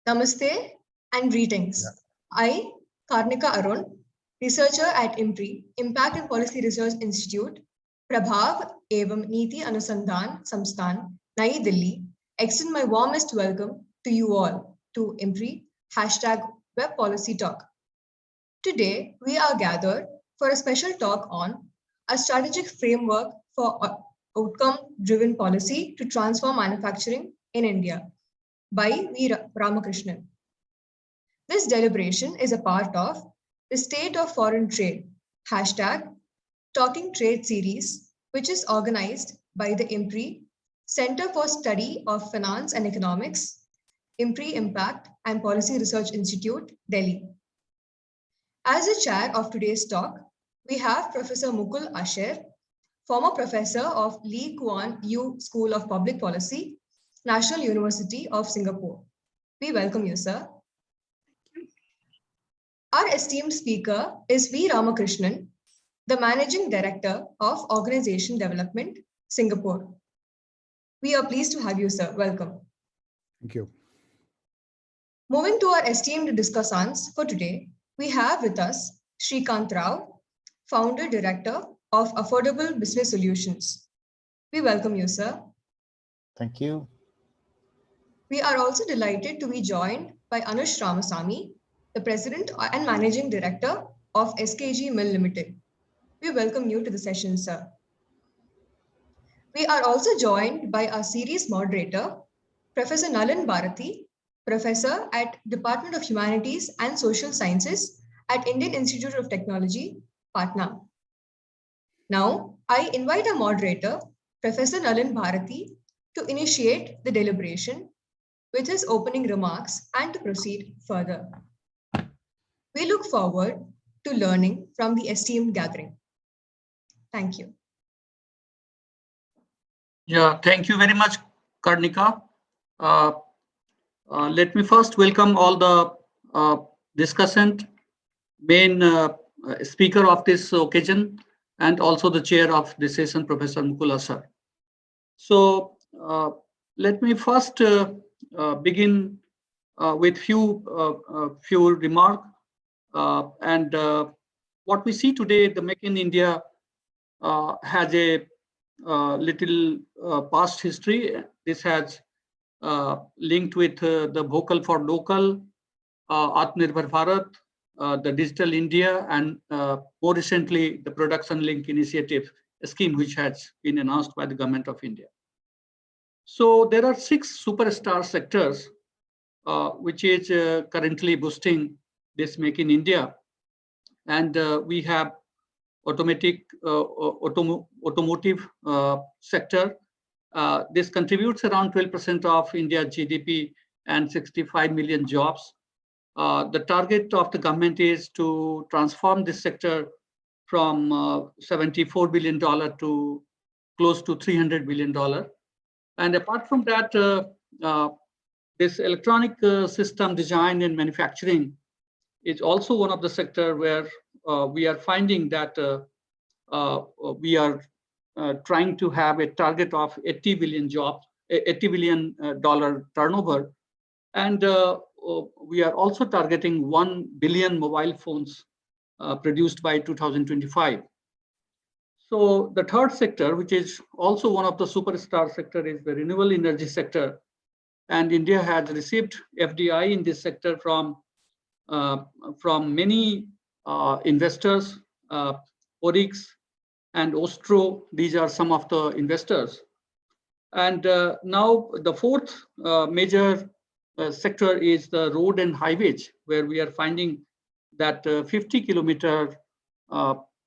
Namaste and greetings. I, Karnika Arun, researcher at IMPRI, Impact and Policy Research Institute, Prabhav Evam Niti Anusandhan Samsthan, Nai Delhi, extend my warmest welcome to you all to IMPRI #Web Policy Talk. Today, we are gathered for a special talk on a strategic framework for outcome-driven policy to transform manufacturing in India by V. Ramakrishnan. This deliberation is a part of the State of Foreign Trade #Talking Trade series, which is organized by the IMPRI Center for Study of Finance and Economics, IMPRI Impact and Policy Research Institute, Delhi. As the chair of today's talk, we have Professor Mukul Asher, former professor of Lee Kuan Yew School of Public Policy, National University of Singapore. We welcome you, sir. Our esteemed speaker is V. Ramakrishnan, the Managing Director of Organization Development, Singapore. We are pleased to have you, sir. Welcome. Thank you. Moving to our esteemed discussants for today, we have with us Srikant Rao, Founder Director of Affordable Business Solutions. We welcome you, sir. Thank you. We are also delighted to be joined by Annush Ramasamy, the President and Managing Director of SKG Mill Limited. We welcome you to the session, sir. We are also joined by our series moderator, Professor Nalin Bharti, Professor at Department of Humanities and Social Sciences at Indian Institute of Technology, Patna. Now, I invite our moderator, Professor Nalin Bharti, to initiate the deliberation with his opening remarks and to proceed further. We look forward to learning from the esteemed gathering. Thank you. Yeah, thank you very much, Karnika. Let me first welcome all the discussant, main speaker of this occasion, and also the chair of this session, Professor Mukul Asher. So let me first begin with few remarks. And what we see today, the Make in India has a little past history. This has linked with the Vocal for Local, Atmanirbhar Bharat, the Digital India, and more recently, the Production Link Initiative scheme, which has been announced by the Government of India. So there are 6 superstar sectors which is currently boosting this Make in India. And we have automotive sector. This contributes around 12% of India's GDP and 65 million jobs. The target of the government is to transform this sector from $74 billion to close to $300 billion. And apart from that, this electronic system design and manufacturing is also one of the sector where we are finding that we are trying to have a target of 80 billion jobs, $80 billion turnover. And we are also targeting 1 billion mobile phones produced by 2025. So the third sector, which is also one of the superstar sector, is the renewable energy sector. And India has received FDI in this sector from many investors, Orix and Ostro. These are some of the investors. And now the fourth major sector is the road and highways, where we are finding that 50 kilometer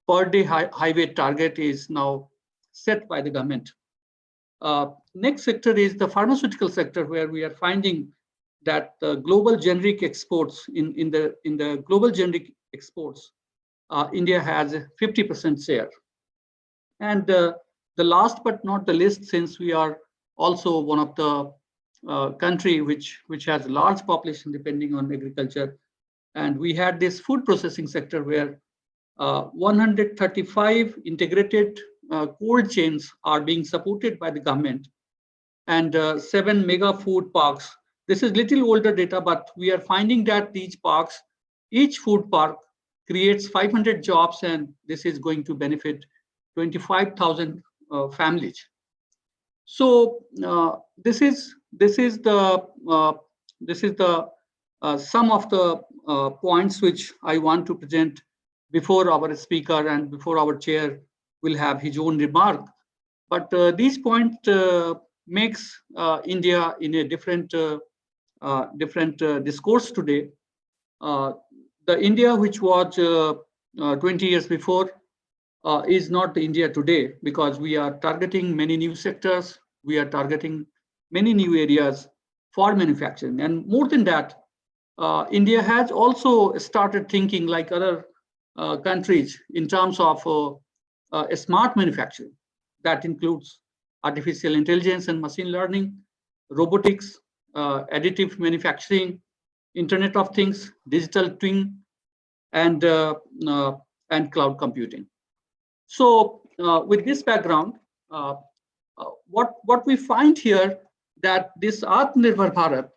per day highway target is now set by the government. Next sector is the pharmaceutical sector, where we are finding that the global generic exports in the global generic exports, India has a 50% share. And the last but not the least, since we are also one of the country which has a large population depending on agriculture, and we had this food processing sector where 135 integrated cold chains are being supported by the government, and 7 mega food parks This is little older data, but we are finding that each food park creates 500 jobs, and this is going to benefit 25,000 families. So this is the some of the points which I want to present before our speaker and before our chair will have his own remark. But these points makes India in a different discourse today. The India which was 20 years before is not India today, because we are targeting many new sectors. We are targeting many new areas for manufacturing. And more than that, India has also started thinking like other countries in terms of smart manufacturing. That includes artificial intelligence and machine learning, robotics, additive manufacturing, Internet of Things, digital twin, and cloud computing. So with this background, what we find here that this Atmanirbhar Bharat,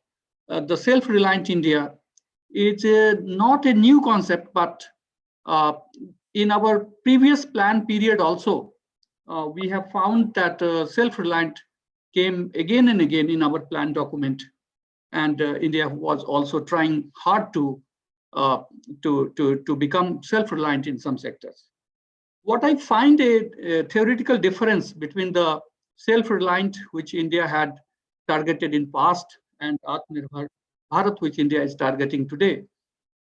the self-reliant India, is not a new concept, but in our previous plan period also, we have found that self-reliant came again and again in our plan document, and India was also trying hard to become self-reliant in some sectors. What I find a theoretical difference between the self-reliant, which India had targeted in past, and Atmanirbhar Bharat, which India is targeting today,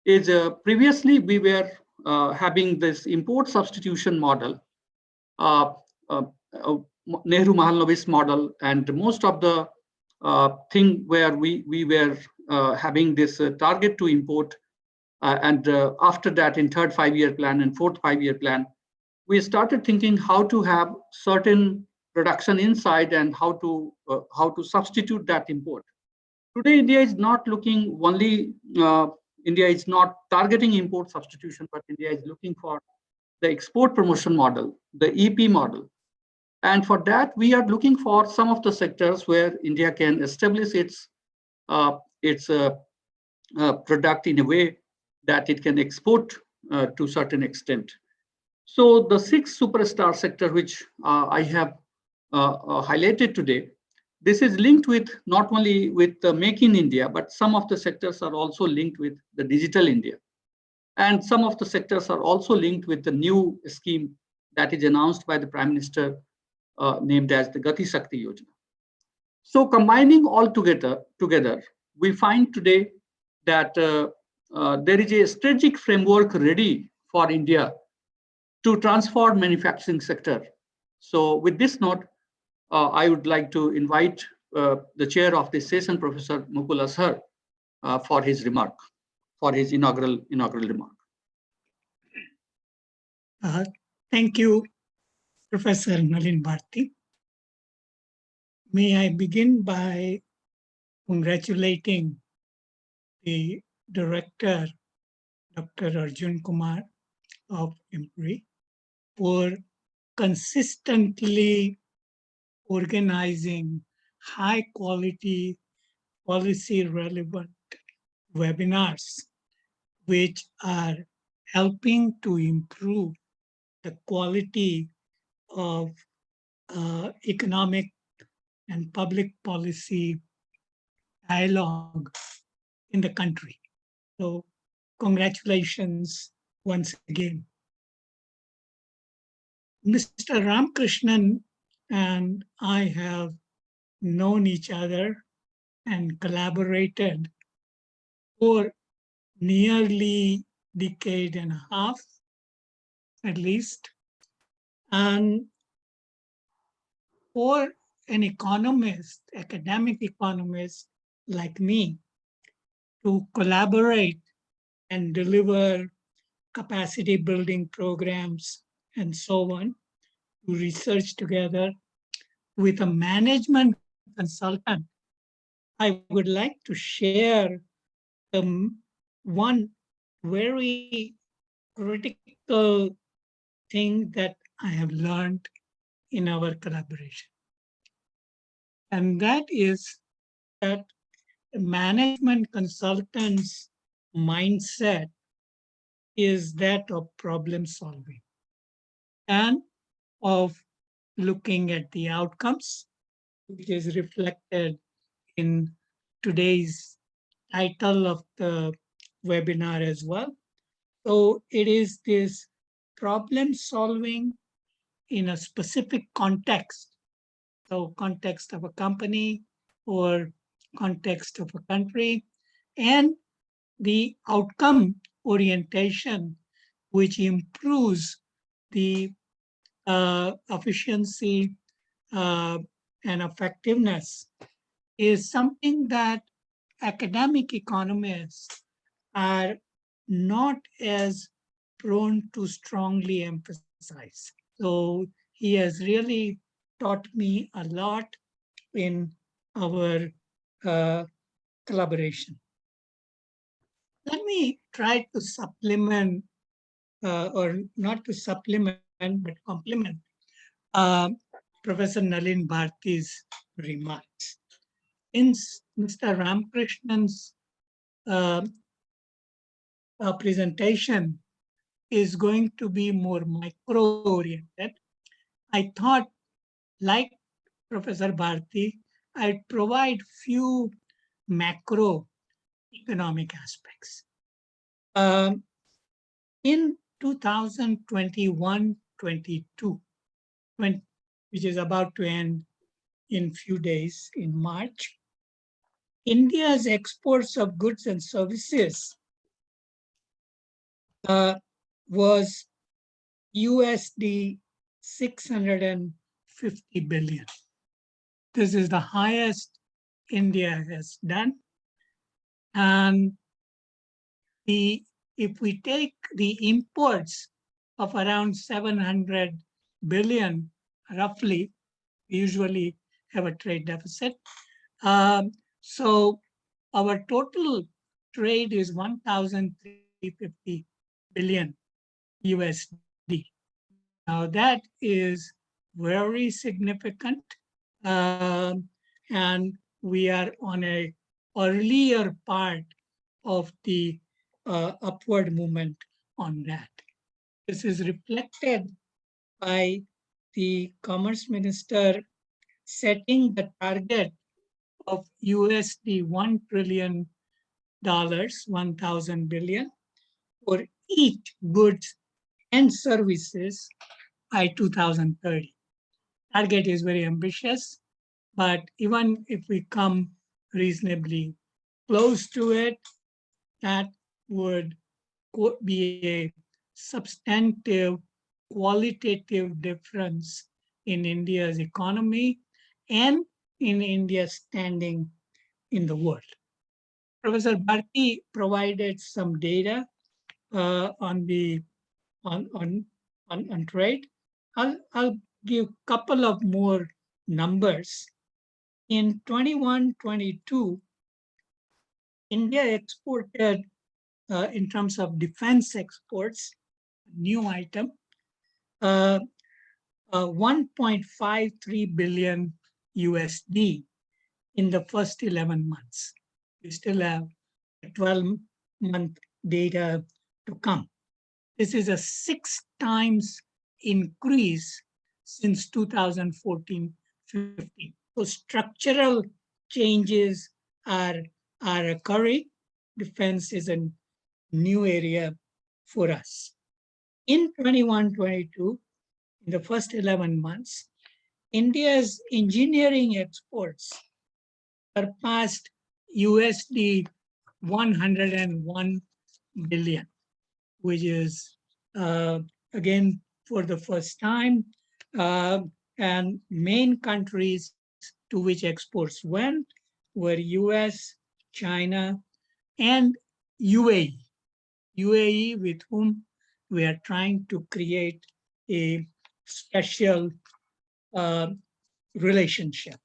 is previously we were having this import substitution model, Nehru Mahalanobis model, and most of the thing where we were having this target to import, and after that in third 5-year plan and fourth 5-year plan, we started thinking how to have certain production inside and how to substitute that import. Today, India is not looking only, India is not targeting import substitution, but India is looking for the export promotion model, the EP model. And for that, we are looking for some of the sectors where India can establish its product in a way that it can export to a certain extent. So the 6 superstar sector which I have highlighted today, this is linked with not only with the Make in India, but some of the sectors are also linked with the Digital India. And some of the sectors are also linked with the new scheme that is announced by the Prime Minister, named as the Gati Shakti Yojana. So combining all together, we find today that there is a strategic framework ready for India to transform manufacturing sector. So with this note, I would like to invite the chair of this session, Professor Mukul, for his remark, for his inaugural remark. Thank you, Professor Nalin Bharti. May I begin by congratulating the director, Dr. Arjun Kumar of IMPRI, for consistently organizing high quality, policy relevant webinars, which are helping to improve the quality of economic and public policy dialogue in the country. So congratulations once again. Mr. Ramakrishnan and I have known each other and collaborated for nearly decade and a half, at least. And for an economist, academic economist like me, to collaborate and deliver capacity building programs and so on, to research together with a management consultant, I would like to share one very critical thing that I have learned in our collaboration. And that is that management consultants' mindset is that of problem solving and of looking at the outcomes, which is reflected in today's title of the webinar as well. So it is this problem solving in a specific context. So context of a company or context of a country, and the outcome orientation, which improves the efficiency and effectiveness, is something that academic economists are not as prone to strongly emphasize. So he has really taught me a lot in our collaboration. Let me try to supplement, or not to supplement, but complement Professor Nalin Bharti's remarks. Since Mr. Ramakrishnan's presentation is going to be more micro-oriented, I thought, like Professor Bharti, I'd provide few macro economic aspects. In 2021-22, which is about to end in few days in March, India's exports of goods and services was USD 650 billion. This is the highest India has done. And if we take the imports of around 700 billion, roughly, we usually have a trade deficit. So our total trade is 1,350 billion USD. Now that is very significant, and we are on a earlier part of the upward movement on that. This is reflected by the Commerce Minister setting the target of USD $1 trillion, 1,000 billion, for each goods and services by 2030. Target is very ambitious, but even if we come reasonably close to it, that would be a substantive qualitative difference in India's economy and in India's standing in the world. Professor Bharti provided some data on trade. I'll give a couple of more numbers. In 21-22, India exported, in terms of defense exports, new item, 1.53 billion USD in the first 11 months. We still have a 12-month data to come. This is a 6 times increase since 2014-15. So structural changes are occurring. Defense is a new area for us. In 21-22, in the first 11 months, India's engineering exports surpassed USD 101 billion, which is, again, for the first time. And main countries to which exports went were US, China, and UAE. UAE, with whom we are trying to create a special relationship.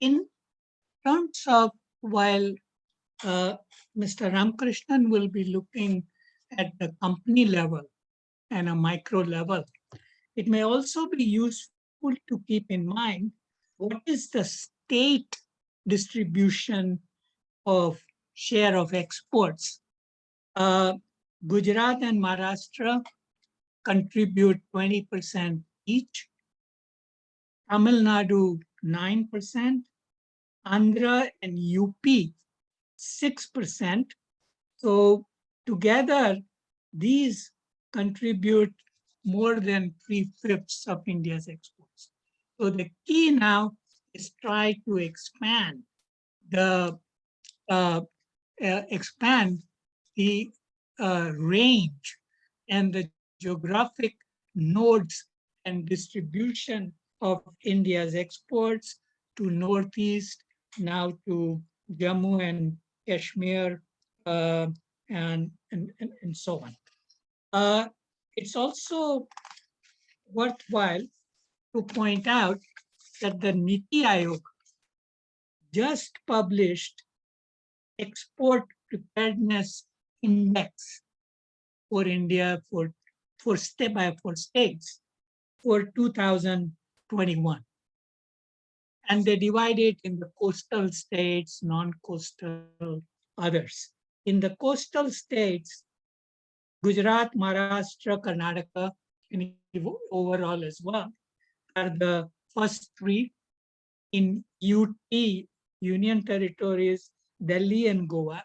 In terms of, while Mr. Ramakrishnan will be looking at the company level and a micro level, it may also be useful to keep in mind what is the state distribution of share of exports. Gujarat and Maharashtra contribute 20% each. Tamil Nadu 9%, Andhra and UP 6%. So together, these contribute more than 3/5 of India's exports. So the key now is try to expand the range and the geographic nodes and distribution of India's exports to Northeast, now to Jammu and Kashmir, and so on. It's also worthwhile to point out that the Niti Aayog just published Export Preparedness Index for India for states for 2021. And they divide it in the coastal states, non-coastal, others. In the coastal states, Gujarat, Maharashtra, Karnataka, and overall as well, are the first three. In UT, Union Territories, Delhi and Goa.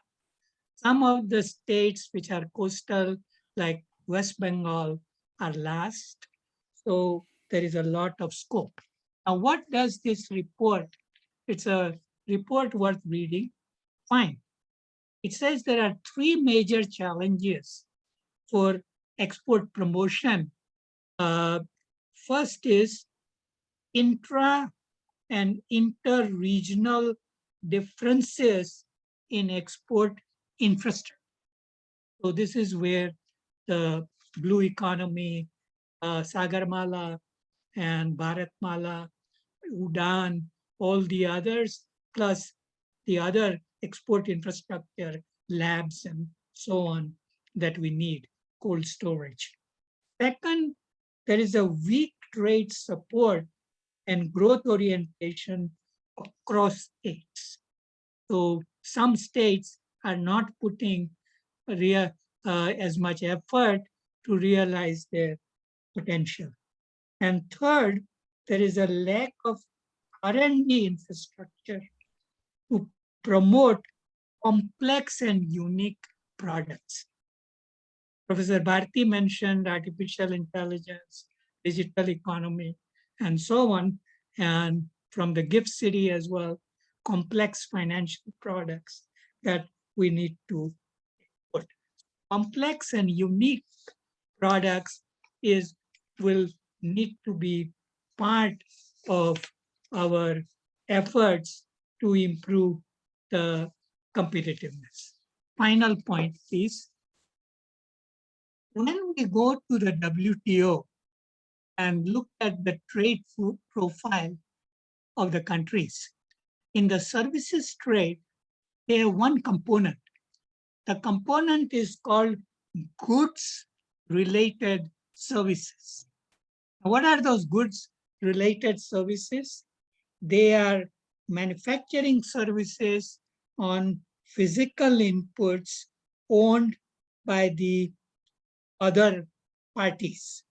Some of the states which are coastal, like West Bengal, are last. So there is a lot of scope. Now, what does this report? It's a report worth reading. Fine. It says there are three major challenges for export promotion. First is intra and inter-regional differences in export infrastructure. So this is where the blue economy, Sagarmala and Bharatmala, Udan, all the others, plus the other export infrastructure, labs and so on that we need, cold storage. Second, there is a weak trade support and growth orientation across states. So some states are not putting as much effort to realize their potential. And third, there is a lack of R&D infrastructure to promote complex and unique products. Professor Bharti mentioned artificial intelligence, digital economy, and so on. And from the gift city as well, complex financial products that we need to put. Complex and unique products will need to be part of our efforts to improve the competitiveness. Final point, please. When we go to the WTO and look at the trade profile of the countries, in the services trade, they have one component. The component is called goods-related services. What are those goods-related services? They are manufacturing services on physical inputs owned by the other parties.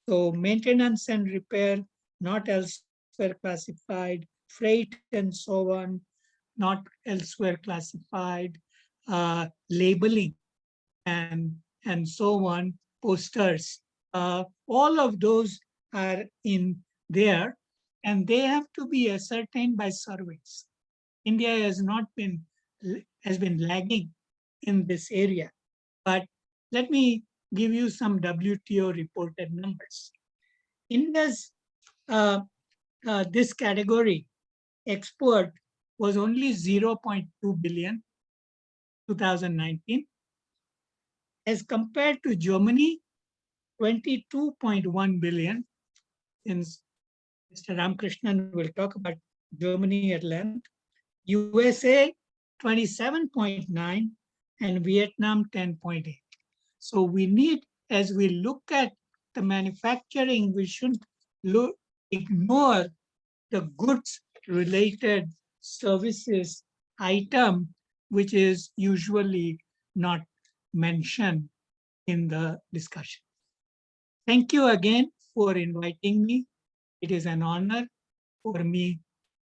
So maintenance and repair, not elsewhere classified, freight and so on, not elsewhere classified, labeling and so on, posters. All of those are in there, and they have to be ascertained by surveys. India has been lagging in this area, but let me give you some WTO reported numbers. India's this category export was only 0.2 billion 2019 as compared to Germany 22.1 billion. Since Mr. Ramakrishnan will talk about Germany at length, USA 27.9 and Vietnam 10.8. So we need, as we look at the manufacturing, we shouldn't ignore the goods related services item, which is usually not mentioned in the discussion. Thank you again for inviting me. It is an honor for me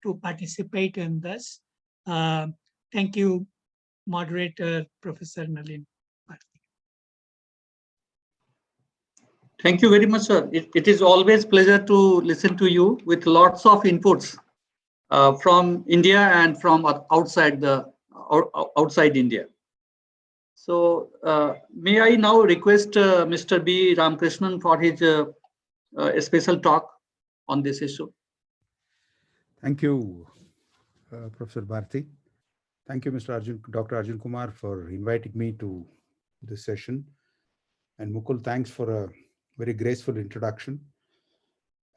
to participate in this. Thank you, moderator, Professor Nalin. Thank you very much, sir. It is always pleasure to listen to you with lots of inputs from India and from outside India. So may I now request Mr. B. Ramakrishnan for his special talk on this issue. Thank you, Professor Bharti. Thank you, Dr. Arjun Kumar, for inviting me to this session. And Mukul, thanks for a very graceful introduction.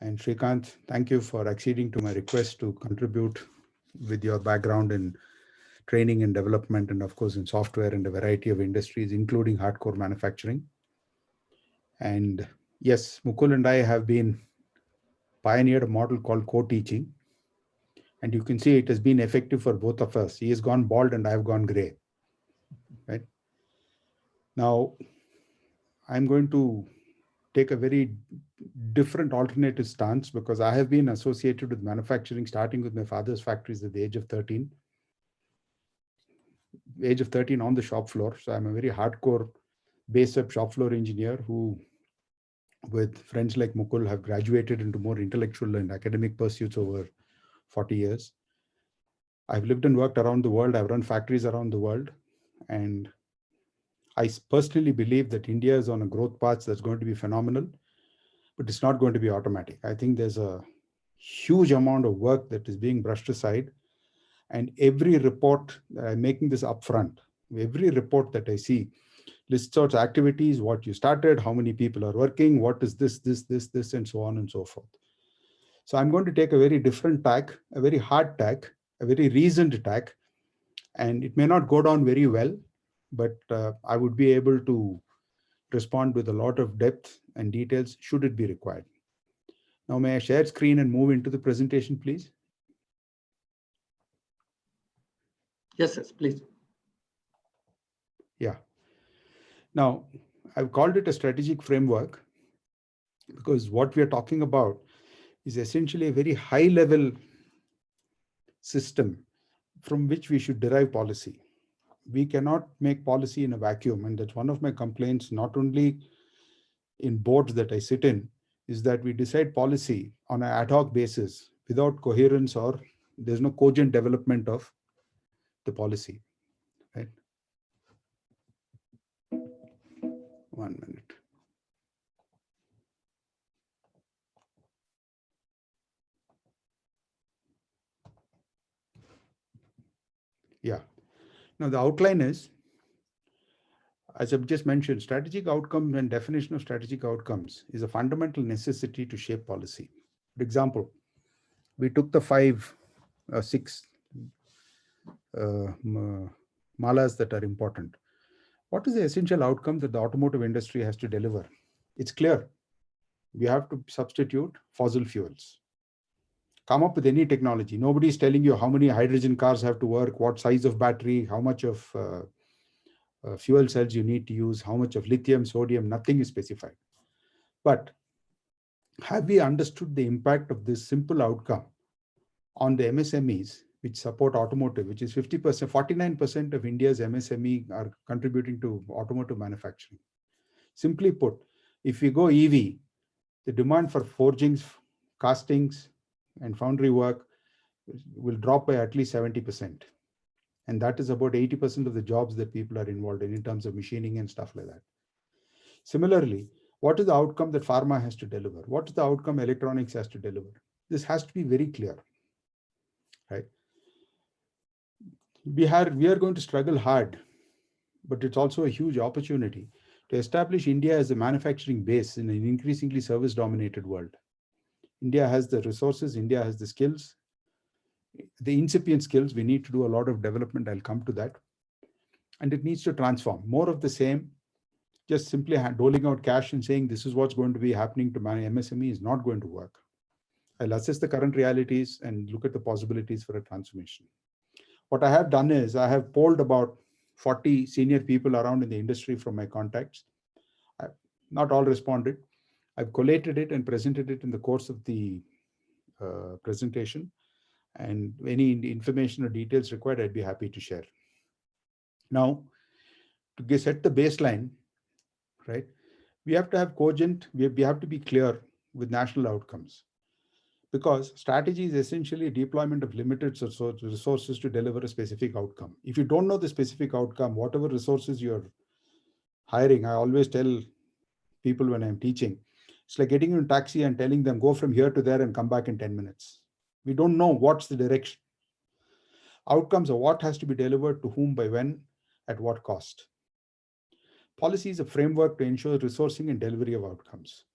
And Srikant, thank you for acceding to my request to contribute with your background in training and development, and of course in software and a variety of industries, including hardcore manufacturing. And yes, Mukul and I have been pioneered a model called co-teaching. And you can see it has been effective for both of us. He has gone bald and I've gone gray. Right? Now, I'm going to take a very different alternative stance because I have been associated with manufacturing, starting with my father's factories at the age of 13. Age of 13 on the shop floor. So I'm a very hardcore base up shop floor engineer who, with friends like Mukul, have graduated into more intellectual and academic pursuits over 40 years. I've lived and worked around the world. I've run factories around the world. And I personally believe that India is on a growth path that's going to be phenomenal, but it's not going to be automatic. I think there's a huge amount of work that is being brushed aside. And every report, I'm making this upfront, every report that I see lists out activities, what you started, how many people are working, what is this, and so on and so forth. So I'm going to take a very different tack, a very hard tack, a very reasoned tack, and it may not go down very well, but I would be able to respond with a lot of depth and details should it be required. Now, may I share screen and move into the presentation, please? Yes, please. Yeah. Now, I've called it a strategic framework because what we are talking about is essentially a very high-level system from which we should derive policy. We cannot make policy in a vacuum, and that's one of my complaints, not only in boards that I sit in, is that we decide policy on an ad hoc basis without coherence, or there's no cogent development of the policy. Right? 1 minute. Yeah. Now the outline is, as I've just mentioned, strategic outcomes and definition of strategic outcomes is a fundamental necessity to shape policy. For example, we took the six malas that are important. What is the essential outcome that the automotive industry has to deliver? It's clear. We have to substitute fossil fuels. Come up with any technology. Nobody's telling you how many hydrogen cars have to work, what size of battery, how much of fuel cells you need to use, how much of lithium, sodium, nothing is specified. But have we understood the impact of this simple outcome on the MSMEs which support automotive, which is 50%, 49% of India's MSME are contributing to automotive manufacturing. Simply put, if we go EV, the demand for forgings, castings, and foundry work will drop by at least 70%. And that is about 80% of the jobs that people are involved in terms of machining and stuff like that. Similarly, what is the outcome that pharma has to deliver? What is the outcome electronics has to deliver? This has to be very clear, right? We are going to struggle hard, but it's also a huge opportunity to establish India as a manufacturing base in an increasingly service-dominated world. India has the resources, India has the skills, the incipient skills. We need to do a lot of development. I'll come to that. And it needs to transform. More of the same, just simply doling out cash and saying this is what's going to be happening to my MSME is not going to work. I'll assess the current realities and look at the possibilities for a transformation. What I have done is I have polled about 40 senior people around in the industry from my contacts. Not all responded. I've collated it and presented it in the course of the presentation. And any information or details required, I'd be happy to share. Now, to set the baseline, right, we have to have cogent, we have to be clear with national outcomes. Because strategy is essentially a deployment of limited resources to deliver a specific outcome. If you don't know the specific outcome, whatever resources you're hiring, I always tell people when I'm teaching, it's like getting in a taxi and telling them, go from here to there and come back in 10 minutes. We don't know what's the direction. Outcomes are what has to be delivered to whom, by when, at what cost. Policy is a framework to ensure resourcing and delivery of outcomes.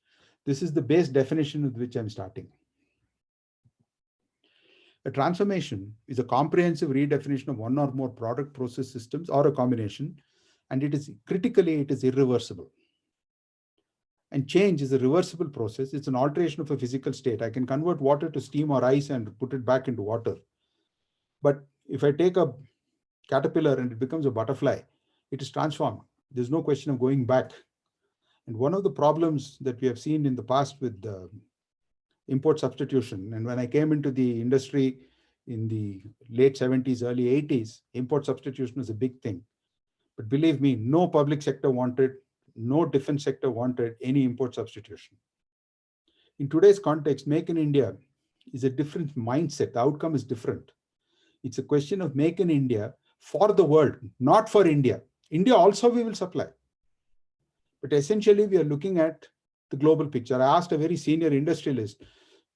This is the base definition with which I'm starting. A transformation is a comprehensive redefinition of one or more product process systems or a combination, and it is irreversible. And change is a reversible process. It's an alteration of a physical state. I can convert water to steam or ice and put it back into water. But if I take a caterpillar and it becomes a butterfly, it is transformed. There's no question of going back. And one of the problems that we have seen in the past with import substitution, and when I came into the industry in the late 70s, early 80s, import substitution was a big thing. But believe me, no public sector wanted, no defense sector wanted any import substitution. In today's context, Make in India is a different mindset. The outcome is different. It's a question of Make in India for the world, not for India. India also we will supply. But essentially, we are looking at the global picture. I asked a very senior industrialist,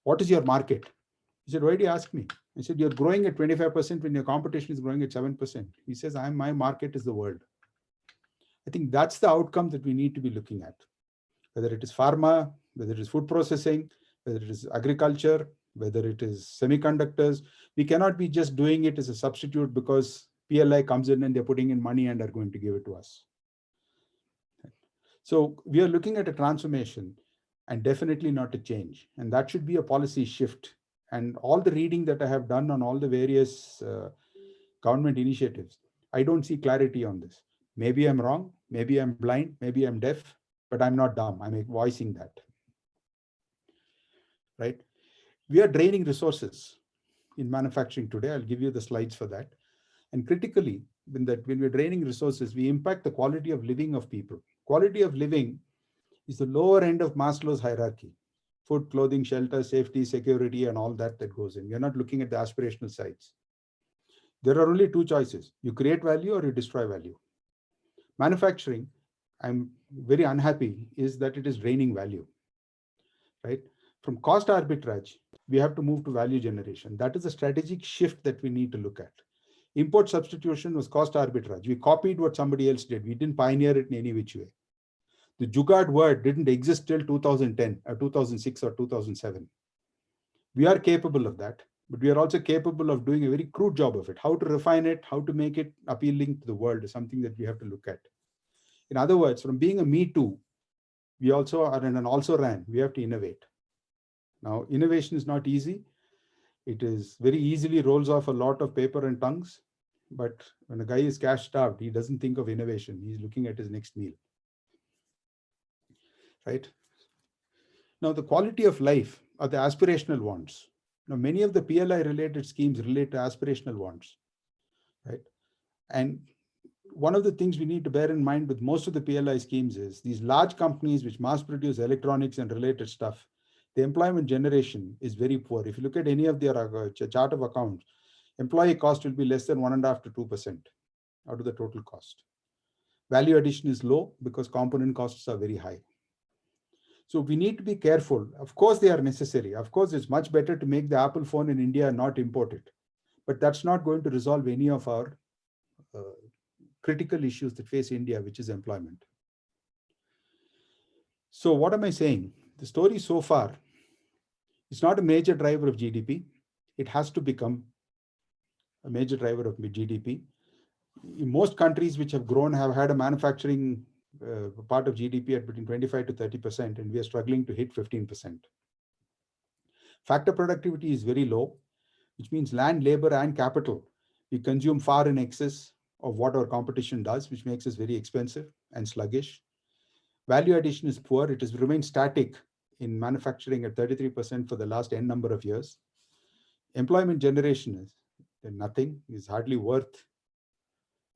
what is your market? He said, why do you ask me? I said, you're growing at 25% when your competition is growing at 7%. He says, my market is the world. I think that's the outcome that we need to be looking at. Whether it is pharma, whether it is food processing, whether it is agriculture, whether it is semiconductors, we cannot be just doing it as a substitute because PLI comes in and they're putting in money and are going to give it to us. So we are looking at a transformation and definitely not a change. And that should be a policy shift. And all the reading that I have done on all the various government initiatives, I don't see clarity on this. Maybe I'm wrong, maybe I'm blind, maybe I'm deaf, but I'm not dumb. I'm voicing that. Right? We are draining resources in manufacturing today. I'll give you the slides for that. And critically, when we're draining resources, we impact the quality of living of people. Quality of living is the lower end of Maslow's hierarchy. Food, clothing, shelter, safety, security, and all that goes in. We're not looking at the aspirational sides. There are only two choices. You create value or you destroy value. Manufacturing, I'm very unhappy, is that it is draining value. Right? From cost arbitrage, we have to move to value generation. That is a strategic shift that we need to look at. Import substitution was cost arbitrage. We copied what somebody else did. We didn't pioneer it in any which way. The jugaad word didn't exist till 2010 or 2006 or 2007. We are capable of that, but we are also capable of doing a very crude job of it. How to refine it, how to make it appealing to the world is something that we have to look at. In other words, from being a me too, we also are in an also ran. We have to innovate. Now, innovation is not easy. It is very easily rolls off a lot of paper and tongues. But when a guy is cash starved, he doesn't think of innovation. He's looking at his next meal. Right? Now, the quality of life are the aspirational wants. Now, many of the PLI related schemes relate to aspirational wants. Right? And one of the things we need to bear in mind with most of the PLI schemes is these large companies which mass produce electronics and related stuff, the employment generation is very poor. If you look at any of their chart of accounts, employee cost will be less than 1.5 to 2% out of the total cost. Value addition is low because component costs are very high. So we need to be careful. Of course, they are necessary. Of course, it's much better to make the Apple phone in India and not import it. But that's not going to resolve any of our critical issues that face India, which is employment. So what am I saying? The story so far is not a major driver of GDP. It has to become a major driver of GDP. In most countries which have grown have had a manufacturing part of GDP at between 25 to 30%, and we are struggling to hit 15%. Factor productivity is very low, which means land, labor, and capital we consume far in excess of what our competition does, which makes us very expensive and sluggish. Value addition is poor. It has remained static in manufacturing at 33% for the last n number of years. Employment generation is nothing, is hardly worth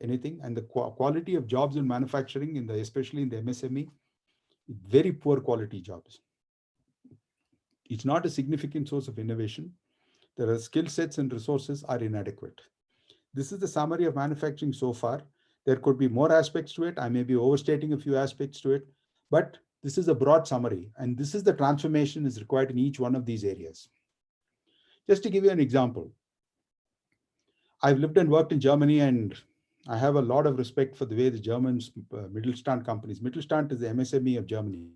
anything. And the quality of jobs in manufacturing, especially in the MSME, very poor quality jobs. It's not a significant source of innovation. There are skill sets and resources are inadequate. This is the summary of manufacturing so far. There could be more aspects to it. I may be overstating a few aspects to it, but this is a broad summary. And this is the transformation is required in each one of these areas. Just to give you an example, I've lived and worked in Germany, and I have a lot of respect for the way the Germans, Mittelstand companies, Mittelstand is the MSME of Germany,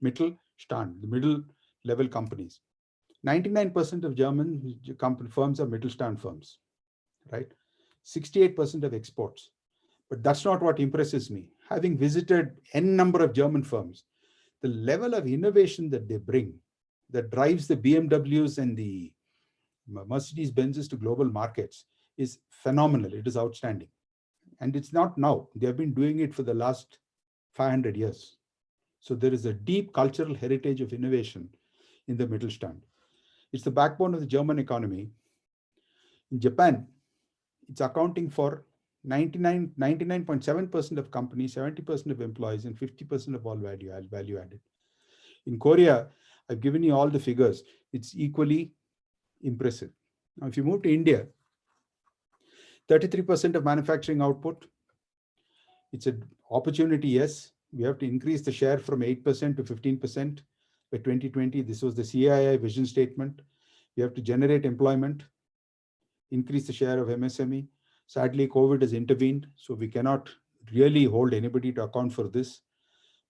Mittelstand, the middle level companies. 99% of German firms are Mittelstand firms, right? 68% of exports. But that's not what impresses me. Having visited n number of German firms, the level of innovation that they bring, that drives the BMWs and the Mercedes-Benzes to global markets is phenomenal. It is outstanding. And it's not now. They have been doing it for the last 500 years. So there is a deep cultural heritage of innovation in the Mittelstand. It's the backbone of the German economy. In Japan, it's accounting for 99.7% of companies, 70% of employees, and 50% of all value added. In Korea, I've given you all the figures. It's equally impressive. Now, if you move to India, 33% of manufacturing output. It's an opportunity, yes. We have to increase the share from 8% to 15% by 2020. This was the CII vision statement. We have to generate employment, increase the share of MSME. Sadly, COVID has intervened, so we cannot really hold anybody to account for this.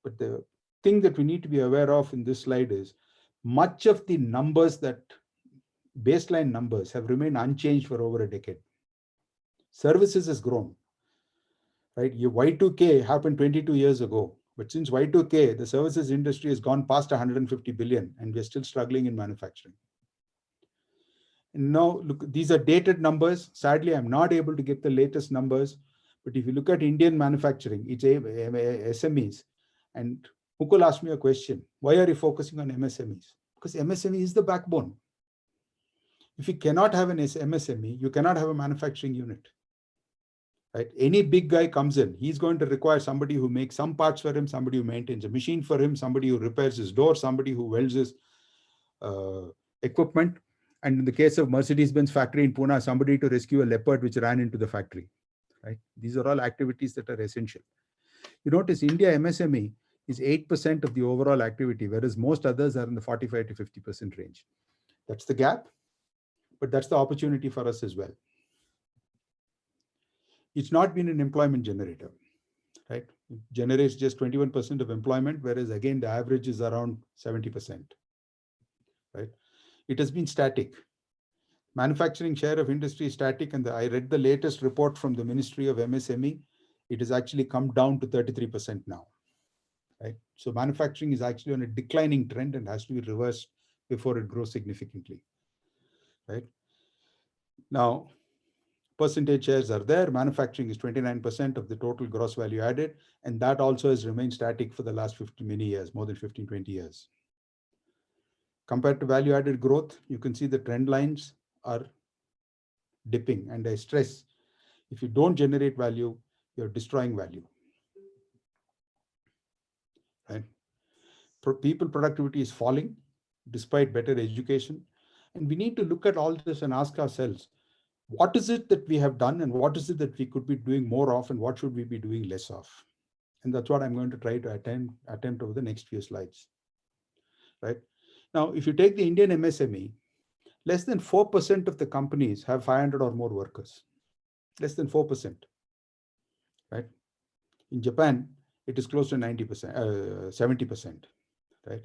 But the thing that we need to be aware of in this slide is much of the numbers, that baseline numbers, have remained unchanged for over a decade. Services has grown, right? Your Y2K happened 22 years ago, but since Y2K, the services industry has gone past 150 billion, and we're still struggling in manufacturing. And now, look, these are dated numbers. Sadly, I'm not able to get the latest numbers, but if you look at Indian manufacturing, it's SMEs. And Mukul asked me a question, why are you focusing on MSMEs? Because MSME is the backbone. If you cannot have an MSME, you cannot have a manufacturing unit. Right? Any big guy comes in, he's going to require somebody who makes some parts for him, somebody who maintains a machine for him, somebody who repairs his door, somebody who welds his equipment. And in the case of Mercedes-Benz factory in Pune, somebody to rescue a leopard which ran into the factory. Right? These are all activities that are essential. You notice India MSME is 8% of the overall activity, whereas most others are in the 45 to 50% range. That's the gap, but that's the opportunity for us as well. It's not been an employment generator, right? It generates just 21% of employment, whereas again, the average is around 70%, right? It has been static. Manufacturing share of industry is static, and I read the latest report from the Ministry of MSME. It has actually come down to 33% now, right? So manufacturing is actually on a declining trend and has to be reversed before it grows significantly, right? Now, percentage shares are there. Manufacturing is 29% of the total gross value added, and that also has remained static for the last many years, more than 15, 20 years. Compared to value added growth, you can see the trend lines are dipping, and I stress, if you don't generate value, you're destroying value. Right? People productivity is falling despite better education, and we need to look at all this and ask ourselves, what is it that we have done and what is it that we could be doing more of and what should we be doing less of? And that's what I'm going to try to attempt over the next few slides. Right? Now, if you take the Indian MSME, less than 4% of the companies have 500 or more workers. Less than 4%. Right? In Japan, it is close to 90%, 70%. Right?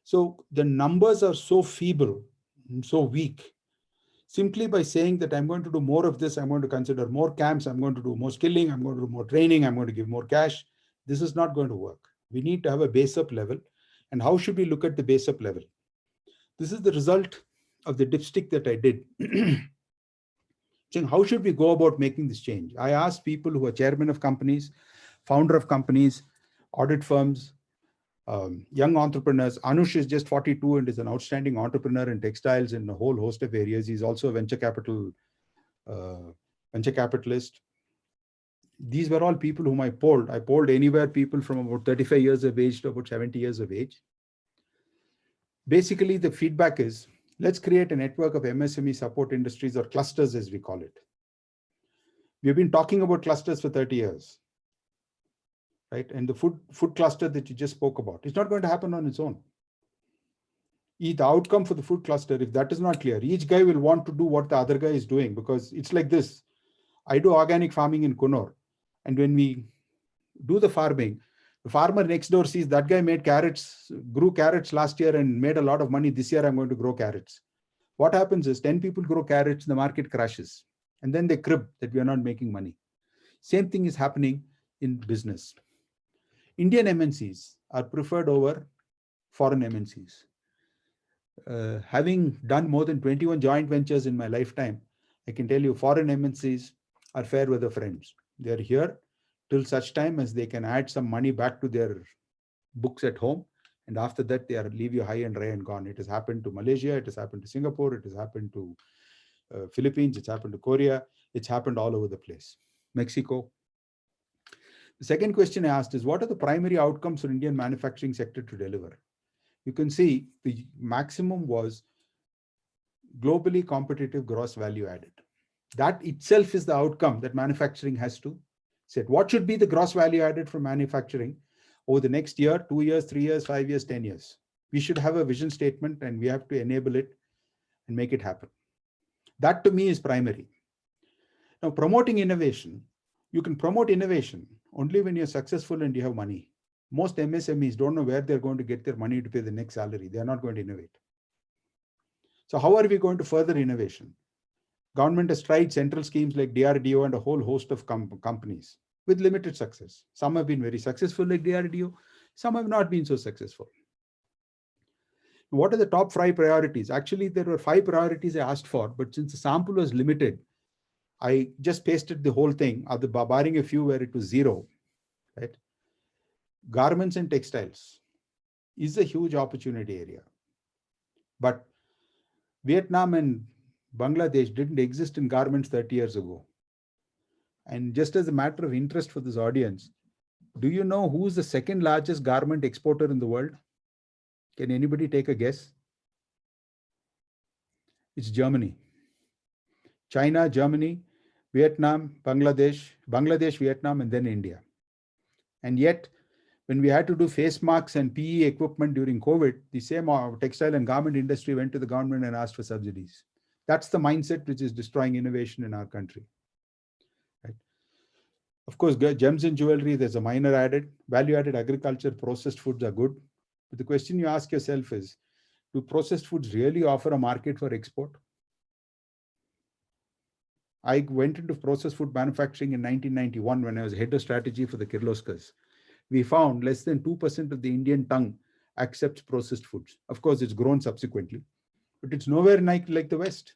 So the numbers are so feeble, so weak. Simply by saying that I'm going to do more of this, I'm going to consider more camps, I'm going to do more skilling, I'm going to do more training, I'm going to give more cash. This is not going to work. We need to have a base up level. And how should we look at the base up level? This is the result of the dipstick that I did. Saying, how should we go about making this change? I asked people who are chairmen of companies, founder of companies, audit firms, young entrepreneurs. Anush is just 42 and is an outstanding entrepreneur in textiles in a whole host of areas. He's also a venture capitalist. These were all people whom I polled. I polled anywhere people from about 35 years of age to about 70 years of age. Basically, the feedback is, let's create a network of MSME support industries, or clusters as we call it. We've been talking about clusters for 30 years, right? And the food cluster that you just spoke about, it's not going to happen on its own. The outcome for the food cluster, if that is not clear, each guy will want to do what the other guy is doing, because it's like this. I do organic farming in Kunnur. And when we do the farming, the farmer next door sees that guy made carrots, grew carrots last year and made a lot of money. This year, I'm going to grow carrots. What happens is 10 people grow carrots, the market crashes. And then they crib that we are not making money. Same thing is happening in business. Indian MNCs are preferred over foreign MNCs. Having done more than 21 joint ventures in my lifetime, I can tell you foreign MNCs are fair weather friends. They're here till such time as they can add some money back to their books at home. And after that, they leave you high and dry and gone. It has happened to Malaysia. It has happened to Singapore. It has happened to Philippines. It's happened to Korea. It's happened all over the place. Mexico. The second question I asked is, what are the primary outcomes for Indian manufacturing sector to deliver? You can see the maximum was globally competitive gross value added. That itself is the outcome that manufacturing has to set. What should be the gross value added from manufacturing over the next year, 2 years, 3 years, 5 years, 10 years? We should have a vision statement and we have to enable it and make it happen. That to me is primary. Now, promoting innovation, you can promote innovation only when you're successful and you have money. Most MSMEs don't know where they're going to get their money to pay the next salary. They're not going to innovate. So how are we going to further innovation? Government has tried central schemes like DRDO and a whole host of companies with limited success. Some have been very successful like DRDO. Some have not been so successful. What are the top 5 priorities? Actually, there were 5 priorities I asked for, but since the sample was limited, I just pasted the whole thing, barring a few where it was 0, right? Garments and textiles is a huge opportunity area. But Vietnam and Bangladesh didn't exist in garments 30 years ago. And just as a matter of interest for this audience, do you know who's the second largest garment exporter in the world? Can anybody take a guess? It's Germany. China, Germany, Vietnam, Bangladesh, Vietnam, and then India. And yet, when we had to do face masks and PE equipment during COVID, the same textile and garment industry went to the government and asked for subsidies. That's the mindset which is destroying innovation in our country. Right? Of course, gems and jewelry, there's a minor added. Value-added agriculture, processed foods are good. But the question you ask yourself is, do processed foods really offer a market for export? I went into processed food manufacturing in 1991 when I was head of strategy for the Kirloskar's. We found less than 2% of the Indian tongue accepts processed foods. Of course, it's grown subsequently, but it's nowhere like the West.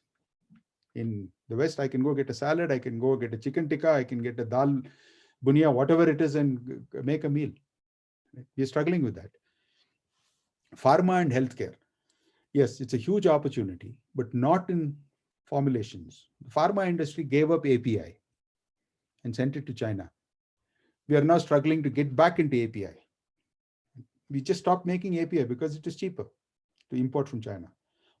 In the West, I can go get a salad, I can go get a chicken tikka, I can get a dal bunia, whatever it is, and make a meal. We're struggling with that. Pharma and healthcare. Yes, it's a huge opportunity, but not in formulations. The pharma industry gave up API and sent it to China. We are now struggling to get back into API. We just stopped making API because it is cheaper to import from China.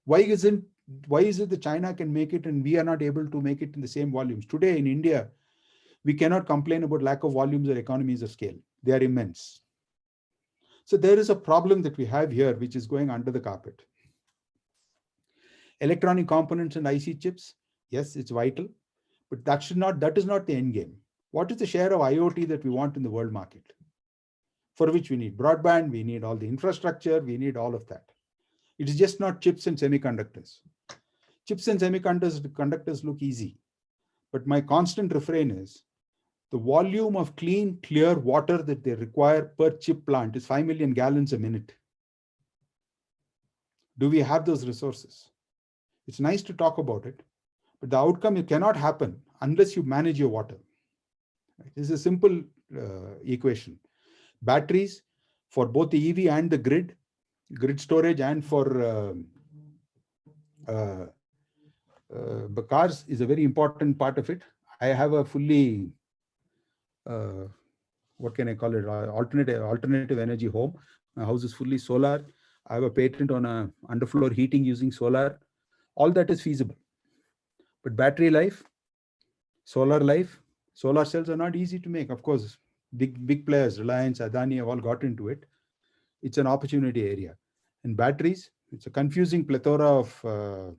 Why is it that China can make it and we are not able to make it in the same volumes? Today in India, we cannot complain about lack of volumes or economies of scale. They are immense. So there is a problem that we have here, which is going under the carpet. Electronic components and IC chips, yes, it's vital, but that is not the end game. What is the share of IoT that we want in the world market? For which we need broadband, we need all the infrastructure, we need all of that. It is just not chips and semiconductors. Chips and semiconductors look easy, but my constant refrain is the volume of clean, clear water that they require per chip plant is 5 million gallons a minute. Do we have those resources? It's nice to talk about it, but the outcome cannot happen unless you manage your water. This is a simple equation. Batteries for both the EV and the grid storage, and for the cars is a very important part of it. I have a fully, what can I call it, alternative energy home. My house is fully solar. I have a patent on a underfloor heating using solar. All that is feasible. But battery life, solar cells are not easy to make. Of course, big players, Reliance, Adani have all got into it. It's an opportunity area. And batteries, it's a confusing plethora of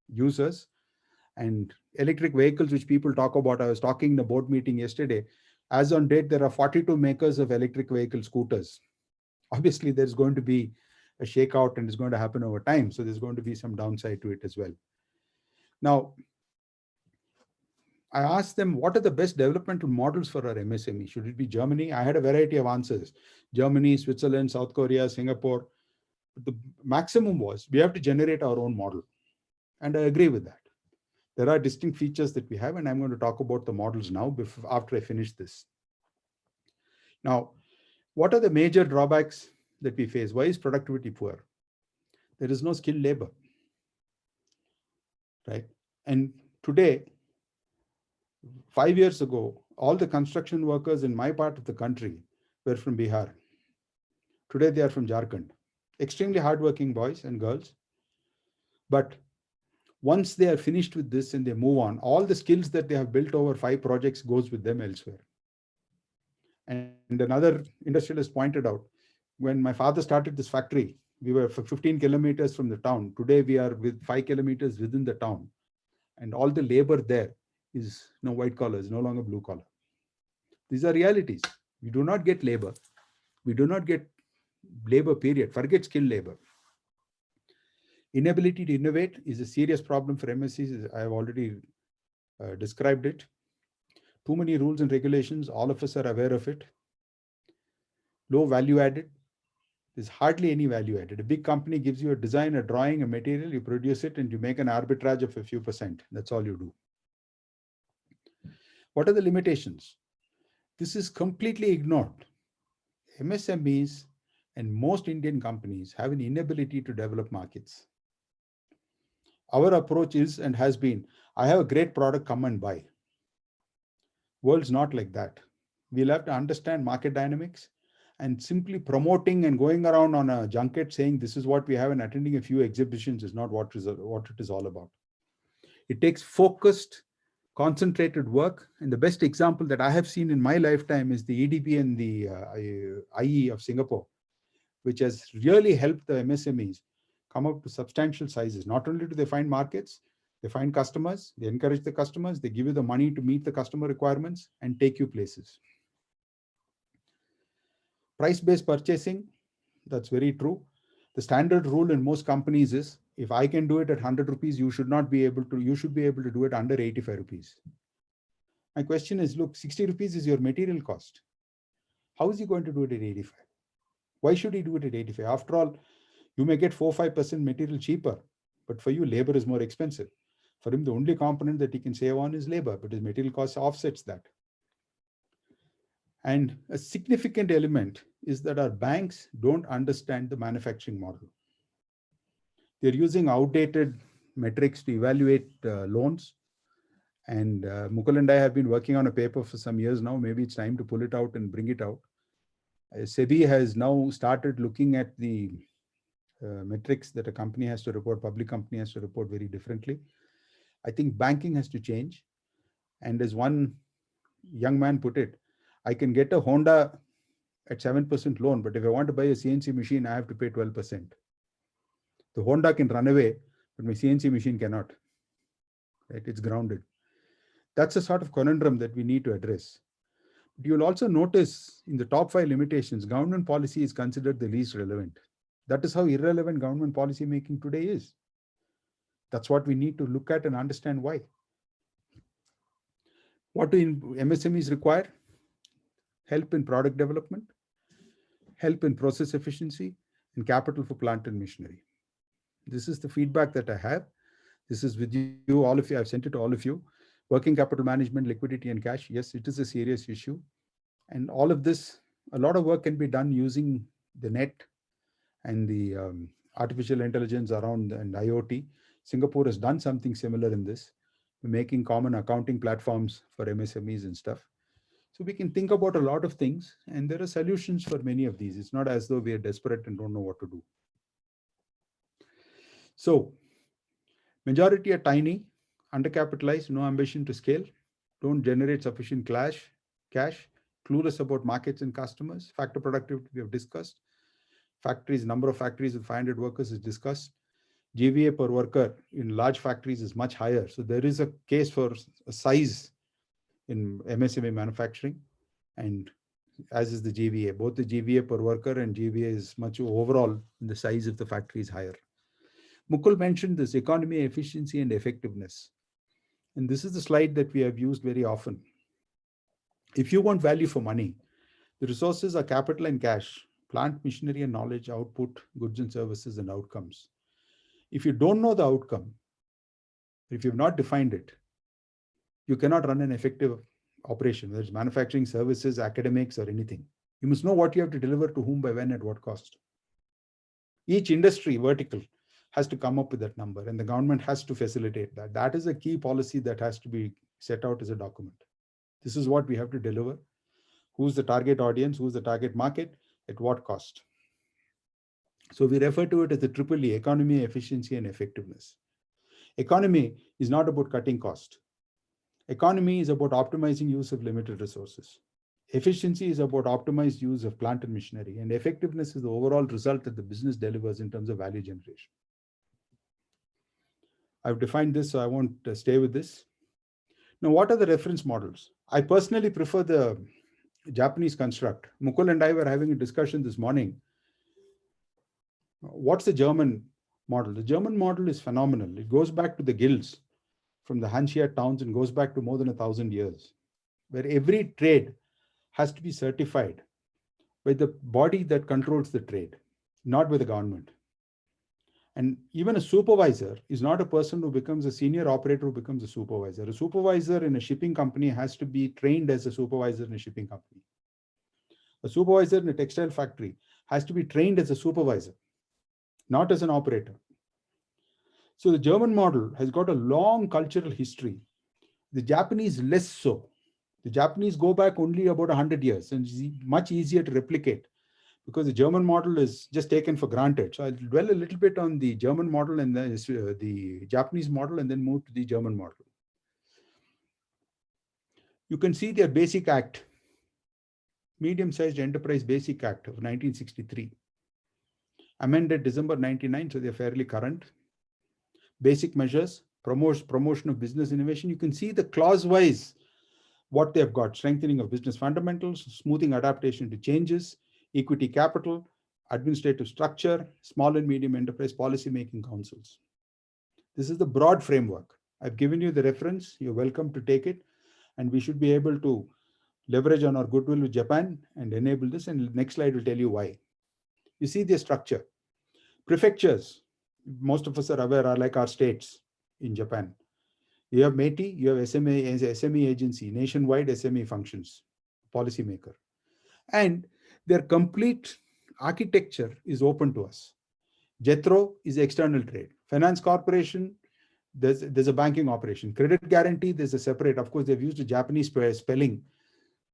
users. And electric vehicles, which people talk about, I was talking in a board meeting yesterday. As on date, there are 42 makers of electric vehicle scooters. Obviously, there's going to be a shakeout and it's going to happen over time. So there's going to be some downside to it as well. Now, I asked them, what are the best developmental models for our MSME? Should it be Germany? I had a variety of answers. Germany, Switzerland, South Korea, Singapore. The maximum was we have to generate our own model. And I agree with that. There are distinct features that we have, and I'm going to talk about the models now after I finish this. Now, what are the major drawbacks that we face? Why is productivity poor? There is no skilled labor, right? And today, 5 years ago, all the construction workers in my part of the country were from Bihar. Today, they are from Jharkhand. Extremely hardworking boys and girls. But once they are finished with this and they move on, all the skills that they have built over 5 projects goes with them elsewhere. And another industrialist pointed out, when my father started this factory, we were 15 kilometers from the town. Today, we are with 5 kilometers within the town. And all the labor there is no white collar, is no longer blue collar. These are realities. We do not get labor. We do not get labor, period. Forget skilled labor. Inability to innovate is a serious problem for MSCs. I have already described it. Too many rules and regulations. All of us are aware of it. Low value added. There's hardly any value added. A big company gives you a design, a drawing, a material, you produce it, and you make an arbitrage of a few percent. That's all you do. What are the limitations? This is completely ignored. MSMEs and most Indian companies have an inability to develop markets. Our approach is and has been, I have a great product, come and buy. World's not like that. We'll have to understand market dynamics, and simply promoting and going around on a junket saying this is what we have and attending a few exhibitions is not what it is all about. It takes focused, concentrated work. And the best example that I have seen in my lifetime is the EDB and the IE of Singapore, which has really helped the MSMEs come up to substantial sizes. Not only do they find markets, they find customers, they encourage the customers, they give you the money to meet the customer requirements and take you places. Price-based purchasing, that's very true. The standard rule in most companies is, if I can do it at 100 rupees, you should be able to do it under 85 rupees. My question is, look, 60 rupees is your material cost. How is he going to do it at 85? Why should he do it at 85? After all, you may get 4-5% material cheaper, but for you, labor is more expensive. For him, the only component that he can save on is labor, but his material cost offsets that. And a significant element is that our banks don't understand the manufacturing model. They're using outdated metrics to evaluate loans. And Mukul and I have been working on a paper for some years now. Maybe it's time to pull it out and bring it out. SEBI has now started looking at the metrics that a company has to report, public company has to report very differently. I think banking has to change. And as one young man put it, I can get a Honda at 7% loan, but if I want to buy a CNC machine, I have to pay 12%. The Honda can run away, but my CNC machine cannot. Right? It's grounded. That's a sort of conundrum that we need to address. But you'll also notice in the top 5 limitations, government policy is considered the least relevant. That is how irrelevant government policy making today is. That's what we need to look at and understand why. What do MSMEs require? Help in product development, help in process efficiency, and capital for plant and machinery. This is the feedback that I have. This is with you, all of you. I've sent it to all of you. Working capital management, liquidity and cash. Yes, it is a serious issue. And all of this, a lot of work can be done using the net and the artificial intelligence around and IoT. Singapore has done something similar in this. We're making common accounting platforms for MSMEs and stuff. So we can think about a lot of things, and there are solutions for many of these. It's not as though we are desperate and don't know what to do. So majority are tiny, undercapitalized, no ambition to scale, don't generate sufficient cash, clueless about markets and customers. Factor productivity we have discussed. Factories, number of factories with 500 workers is discussed. GVA per worker in large factories is much higher. So there is a case for a size in MSME manufacturing, and as is the GVA. Both the GVA per worker and GVA is much overall, the size of the factory is higher. Mukul mentioned this economy, efficiency, and effectiveness. And this is the slide that we have used very often. If you want value for money, the resources are capital and cash, plant, machinery, and knowledge, output, goods and services, and outcomes. If you don't know the outcome, if you've not defined it, you cannot run an effective operation, whether it's manufacturing, services, academics, or anything. You must know what you have to deliver to whom, by when, at what cost. Each industry vertical has to come up with that number, and the government has to facilitate that. That is a key policy that has to be set out as a document. This is what we have to deliver. Who's the target audience? Who's the target market? At what cost? So we refer to it as the triple E, economy, efficiency, and effectiveness. Economy is not about cutting cost. Economy is about optimizing use of limited resources. Efficiency is about optimized use of plant and machinery, and effectiveness is the overall result that the business delivers in terms of value generation. I've defined this, so I won't stay with this. Now, what are the reference models? I personally prefer the Japanese construct. Mukul and I were having a discussion this morning. What's the German model? The German model is phenomenal. It goes back to the guilds from the Hanseatic towns and goes back to more than 1,000 years, where every trade has to be certified by the body that controls the trade, not by the government. And even a supervisor is not a person who becomes a senior operator who becomes a supervisor. A supervisor in a shipping company has to be trained as a supervisor in a shipping company. A supervisor in a textile factory has to be trained as a supervisor, not as an operator. So the German model has got a long cultural history. The Japanese less so. The Japanese go back only about 100 years, and it's much easier to replicate because the German model is just taken for granted. So I'll dwell a little bit on the German model and then the Japanese model, and then move to the German model. You can see their Basic Act, Medium-Sized Enterprise Basic Act of 1963, amended December 99, so they're fairly current. Basic measures, promotion of business innovation. You can see the clause-wise what they've got: strengthening of business fundamentals, smoothing adaptation to changes, equity capital, administrative structure, small and medium enterprise policy-making councils. This is the broad framework. I've given you the reference. You're welcome to take it. And we should be able to leverage on our goodwill with Japan and enable this. And the next slide will tell you why. You see the structure. Prefectures, most of us are aware, are like our states in Japan. You have METI, you have SME agency, nationwide SME functions, policymaker. And their complete architecture is open to us. JETRO is external trade. Finance corporation, there's a banking operation. Credit guarantee, there's a separate. Of course, they've used a Japanese spelling.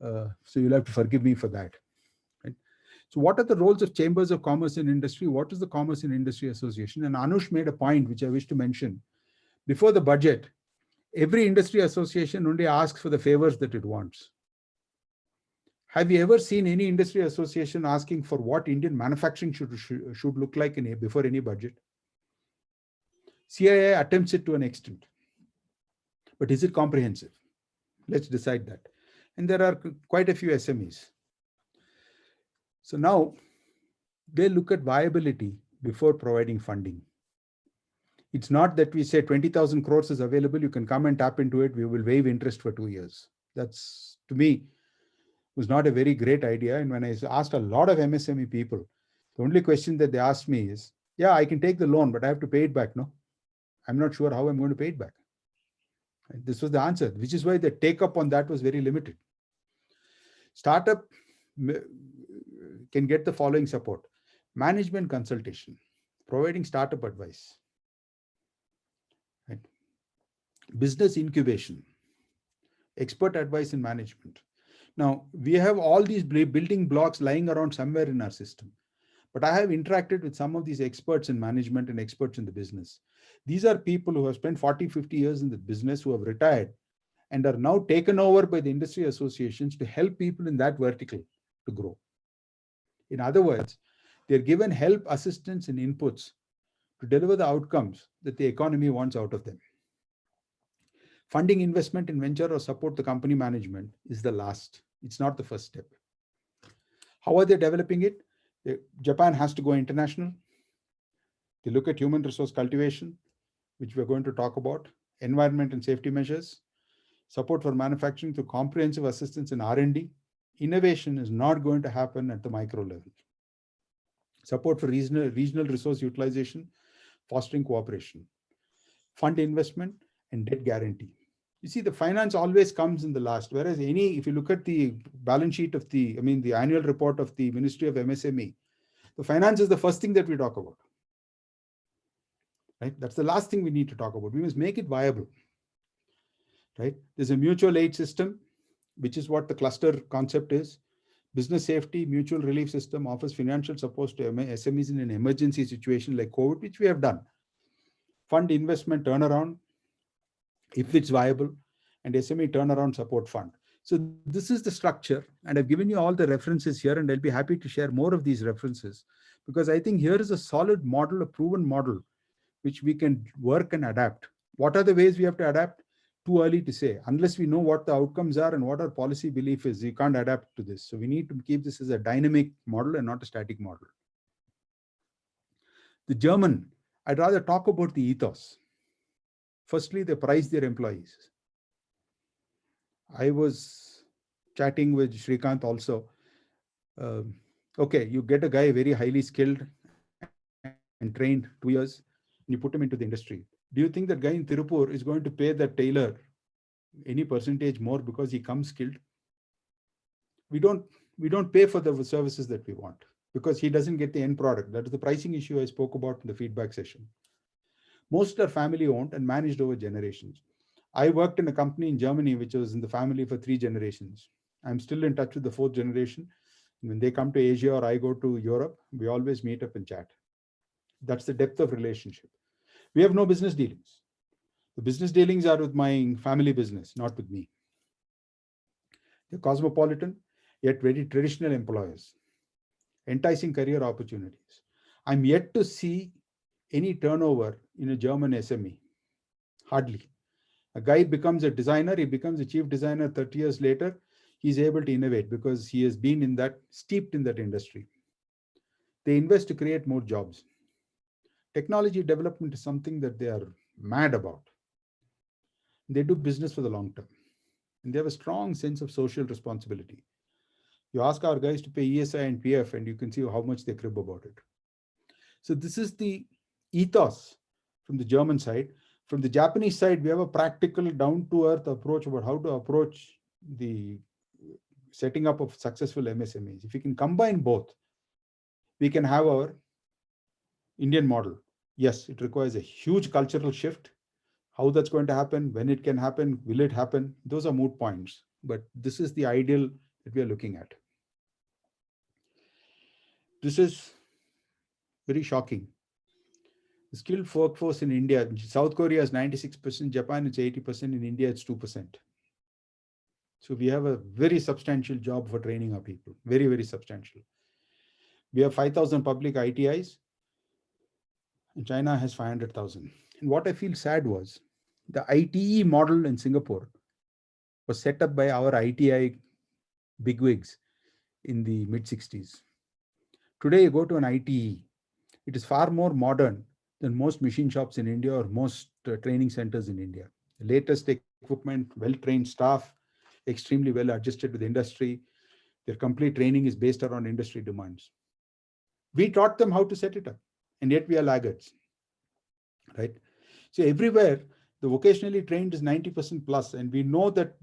So you'll have to forgive me for that. Right? So what are the roles of chambers of commerce and industry? What is the Commerce and Industry Association? And Anush made a point which I wish to mention. Before the budget, every industry association only asks for the favors that it wants. Have you ever seen any industry association asking for what Indian manufacturing should look like before any budget? CII attempts it to an extent. But is it comprehensive? Let's decide that. And there are quite a few SMEs. So now they look at viability before providing funding. It's not that we say 20,000 crores is available, you can come and tap into it, we will waive interest for 2 years. That's, to me, was not a very great idea. And when I asked a lot of MSME people, the only question that they asked me is, Yeah, I can take the loan, but I have to pay it back. No, I'm not sure how I'm going to pay it back. This was the answer, which is why the take up on that was very limited. Startup can get the following support: management consultation, providing startup advice, right? Business incubation, expert advice in management. Now, we have all these building blocks lying around somewhere in our system. But I have interacted with some of these experts in management and experts in the business. These are people who have spent 40, 50 years in the business, who have retired and are now taken over by the industry associations to help people in that vertical to grow. In other words, they're given help, assistance, and inputs to deliver the outcomes that the economy wants out of them. Funding investment in venture or support the company management is the last. It's not the first step. How are they developing it? Japan has to go international. They look at human resource cultivation, which we're going to talk about, environment and safety measures, support for manufacturing through comprehensive assistance in R&D. Innovation is not going to happen at the micro level. Support for regional resource utilization, fostering cooperation, fund investment, and debt guarantee. You see, the finance always comes in the last, whereas if you look at the balance sheet of the annual report of the Ministry of MSME, the finance is the first thing that we talk about. Right? That's the last thing we need to talk about. We must make it viable. Right? There's a mutual aid system, which is what the cluster concept is. Business safety mutual relief system offers financial support to SMEs in an emergency situation like COVID, which we have done. Fund investment turnaround, if it's viable, and SME turnaround support fund. So this is the structure, and I've given you all the references here, and I'll be happy to share more of these references, because I think here is a solid model, a proven model, which we can work and adapt. What are the ways we have to adapt? Too early to say. Unless we know what the outcomes are and what our policy belief is, you can't adapt to this. So we need to keep this as a dynamic model and not a static model. The German, I'd rather talk about the ethos. Firstly, they prize their employees. I was chatting with Srikant also. Okay, you get a guy very highly skilled and trained 2 years, and you put him into the industry. Do you think that guy in Tirupur is going to pay that tailor any percentage more because he comes skilled? We don't pay for the services that we want because he doesn't get the end product. That is the pricing issue I spoke about in the feedback session. Most are family owned and managed over generations. I worked in a company in Germany which was in the family for 3 generations. I'm still in touch with the 4th generation. When they come to Asia or I go to Europe, we always meet up and chat. That's the depth of relationship. We have no business dealings. The business dealings are with my family business, not with me. They're cosmopolitan, yet very traditional employers, enticing career opportunities. I'm yet to see any turnover in a German SME. Hardly. A guy becomes a designer, he becomes a chief designer 30 years later, he's able to innovate because he has been steeped in that industry. They invest to create more jobs. Technology development is something that they are mad about. They do business for the long term. And they have a strong sense of social responsibility. You ask our guys to pay ESI and PF, and you can see how much they crib about it. So this is the ethos from the German side. From the Japanese side, we have a practical, down-to-earth approach about how to approach the setting up of successful MSMEs. If we can combine both, we can have our Indian model. Yes, it requires a huge cultural shift. How that's going to happen, when it can happen, will it happen? Those are moot points. But this is the ideal that we are looking at. This is very shocking. The skilled workforce in India, South Korea is 96%, Japan is 80%, in India it's 2%. So we have a very substantial job for training our people, very, very substantial. We have 5,000 public ITIs, and China has 500,000. And what I feel sad was the ITE model in Singapore was set up by our ITI bigwigs in the mid-60s. Today, you go to an ITE, it is far more modern than most machine shops in India or most training centers in India. The latest equipment, well-trained staff, extremely well adjusted to the industry. Their complete training is based around industry demands. We taught them how to set it up. and yet we are laggards, right? So everywhere, the vocationally trained is 90% plus, and we know that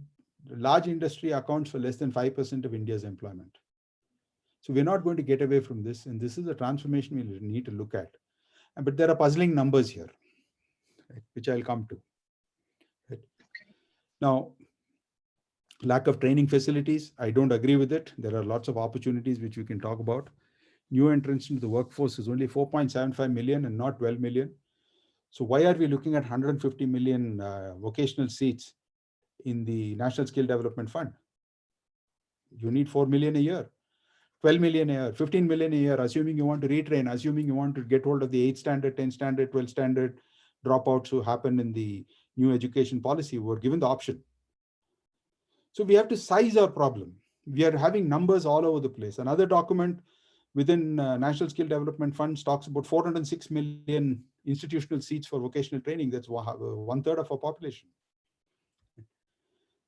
large industry accounts for less than 5% of India's employment. So we're not going to get away from this, and this is a transformation we need to look at. But there are puzzling numbers here, right, which I'll come to. Right. Now, lack of training facilities, I don't agree with it. There are lots of opportunities which we can talk about. New entrants into the workforce is only 4.75 million and not 12 million. So why are we looking at 150 million vocational seats in the National Skill Development Fund? You need 4 million a year, 12 million a year, 15 million a year, assuming you want to retrain, assuming you want to get hold of the 8th standard, 10th standard, 12th standard dropouts who happen in the new education policy were given the option. So we have to size our problem. We are having numbers all over the place. Another document within National Skill Development Funds talks about 406 million institutional seats for vocational training. That's 1/3 of our population.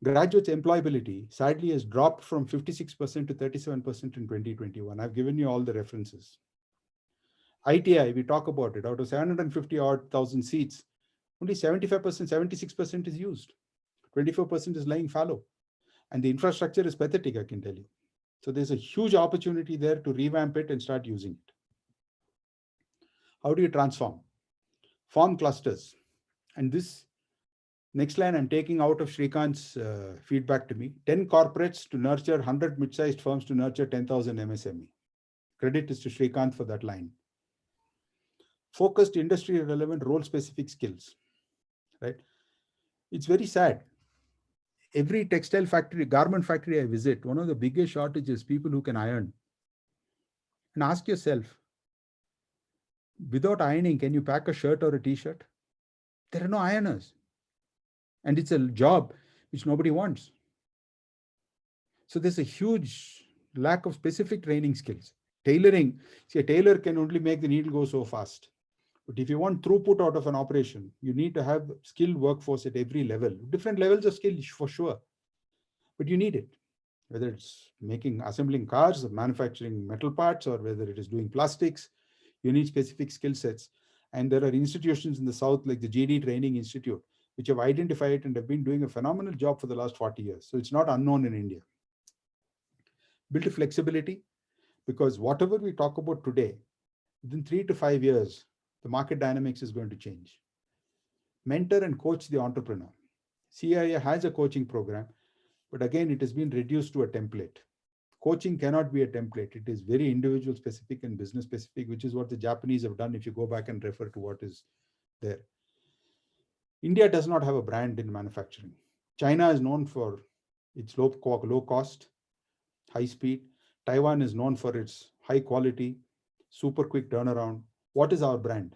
Graduates' employability sadly has dropped from 56% to 37% in 2021. I've given you all the references. ITI, we talk about it. Out of 750,000 seats, only 75%, 76% is used. 24% is lying fallow. And the infrastructure is pathetic, I can tell you. So there's a huge opportunity there to revamp it and start using it. How do you transform? Form clusters. And this next line I'm taking out of Srikant's feedback to me. 10 corporates to nurture 100 mid-sized firms to nurture 10,000 MSME. Credit is to Srikant for that line. Focused industry relevant role specific skills, right? It's very sad. Every textile factory, garment factory I visit, one of the biggest shortages is people who can iron. And ask yourself, without ironing, can you pack a shirt or a t-shirt? There are no ironers. And it's a job which nobody wants. So there's a huge lack of specific training skills. Tailoring, see, a tailor can only make the needle go so fast. But if you want throughput out of an operation, you need to have skilled workforce at every level. Different levels of skill for sure, but you need it. Whether it's assembling cars, or manufacturing metal parts, or whether it is doing plastics, you need specific skill sets. And there are institutions in the South like the GD Training Institute, which have identified and have been doing a phenomenal job for the last 40 years. So it's not unknown in India. Build flexibility, because whatever we talk about today, within 3 to 5 years, the market dynamics is going to change. Mentor and coach the entrepreneur. CIA has a coaching program, but again, it has been reduced to a template. Coaching cannot be a template. It is very individual specific and business specific, which is what the Japanese have done if you go back and refer to what is there. India does not have a brand in manufacturing. China is known for its low cost, high speed. Taiwan is known for its high quality, super quick turnaround. What is our brand?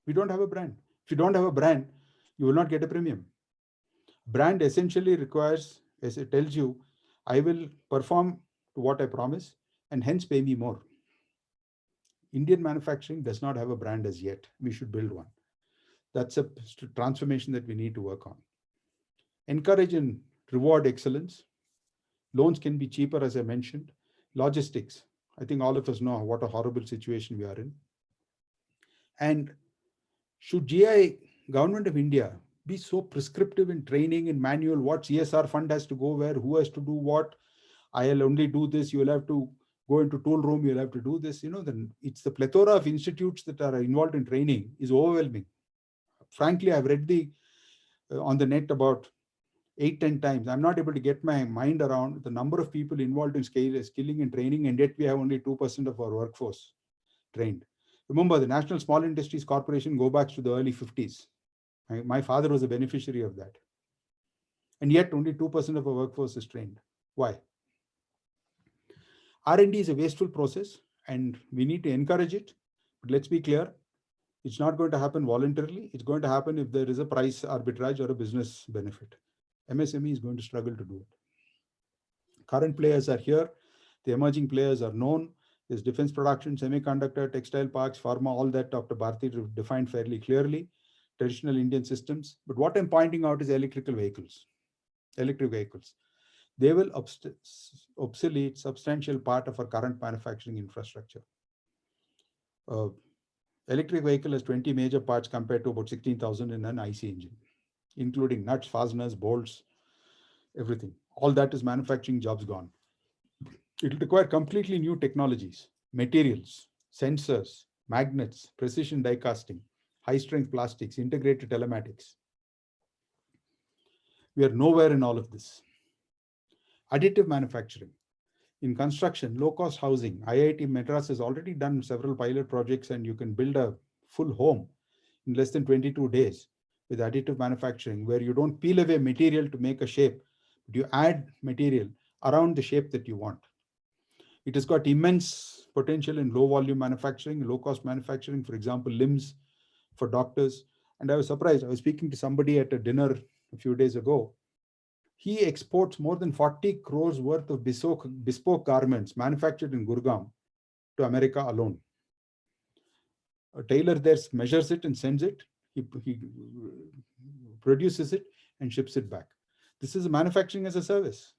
We don't have a brand. If you don't have a brand, you will not get a premium. Brand essentially requires, as it tells you, I will perform to what I promise and hence pay me more. Indian manufacturing does not have a brand as yet. We should build one. That's a transformation that we need to work on. Encourage and reward excellence. Loans can be cheaper, as I mentioned. Logistics. I think all of us know what a horrible situation we are in. And should GI, Government of India, be so prescriptive in training and manual what CSR fund has to go where, who has to do what? I'll only do this. You will have to go into tool room. You'll have to do this. Then it's the plethora of institutes that are involved in training is overwhelming. Frankly, I've read on the net about 8-10 times. I'm not able to get my mind around the number of people involved in skilling and training, and yet we have only 2% of our workforce trained. Remember, the National Small Industries Corporation go back to the early 50s. My father was a beneficiary of that. And yet only 2% of our workforce is trained. Why? R&D is a wasteful process and we need to encourage it. But let's be clear, it's not going to happen voluntarily. It's going to happen if there is a price arbitrage or a business benefit. MSME is going to struggle to do it. Current players are here. The emerging players are known. There's defense production, semiconductor, textile parks, pharma, all that Dr. Bharti defined fairly clearly. Traditional Indian systems. But what I'm pointing out is electric vehicles. They will obsolete substantial part of our current manufacturing infrastructure. Electric vehicle has 20 major parts compared to about 16,000 in an IC engine, including nuts, fasteners, bolts, everything. All that is manufacturing jobs gone. It will require completely new technologies, materials, sensors, magnets, precision die casting, high strength plastics, integrated telematics. We are nowhere in all of this. Additive manufacturing. In construction, low-cost housing, IIT Madras has already done several pilot projects, and you can build a full home in less than 22 days with additive manufacturing, where you don't peel away material to make a shape, but you add material around the shape that you want. It has got immense potential in low-volume manufacturing, low-cost manufacturing, for example, limbs for doctors. And I was surprised. I was speaking to somebody at a dinner a few days ago. He exports more than 40 crores worth of bespoke garments manufactured in Gurgaon to America alone. A tailor there measures it and sends it. He produces it and ships it back. This is manufacturing as a service.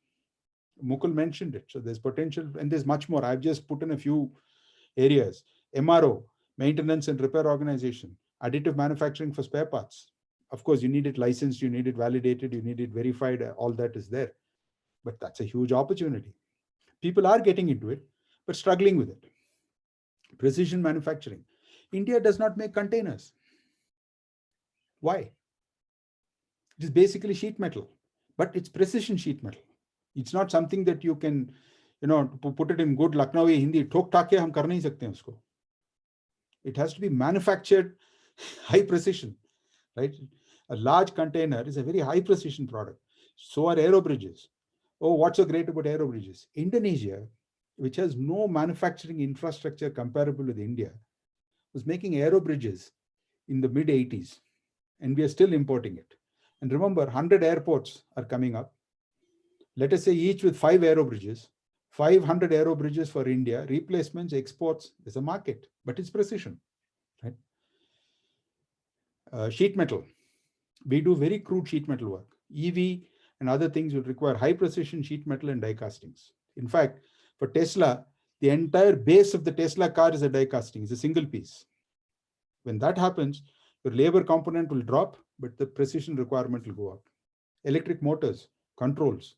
Mukul mentioned it. So there's potential, and there's much more. I've just put in a few areas. MRO, maintenance and repair organization, additive manufacturing for spare parts. Of course, you need it licensed, you need it validated, you need it verified, all that is there. But that's a huge opportunity. People are getting into it, but struggling with it. Precision manufacturing. India does not make containers. Why? It is basically sheet metal, but it's precision sheet metal. It's not something that you can, put it in good Lucknowi Hindi, ठोक ठाके हम कर नहीं सकते हैं उसको. It has to be manufactured high precision, right? A large container is a very high precision product. So are aero bridges. Oh, what's so great about aero bridges? Indonesia, which has no manufacturing infrastructure comparable with India, was making aero bridges in the mid 80s, and we are still importing it. And remember, 100 airports are coming up. Let us say each with 5 aero bridges, 500 aero bridges for India, replacements, exports, there's a market, but it's precision, right? Sheet metal. We do very crude sheet metal work. EV and other things will require high precision sheet metal and die castings. In fact, for Tesla, the entire base of the Tesla car is a die casting, it's a single piece. When that happens, your labor component will drop, but the precision requirement will go up. Electric motors, controls.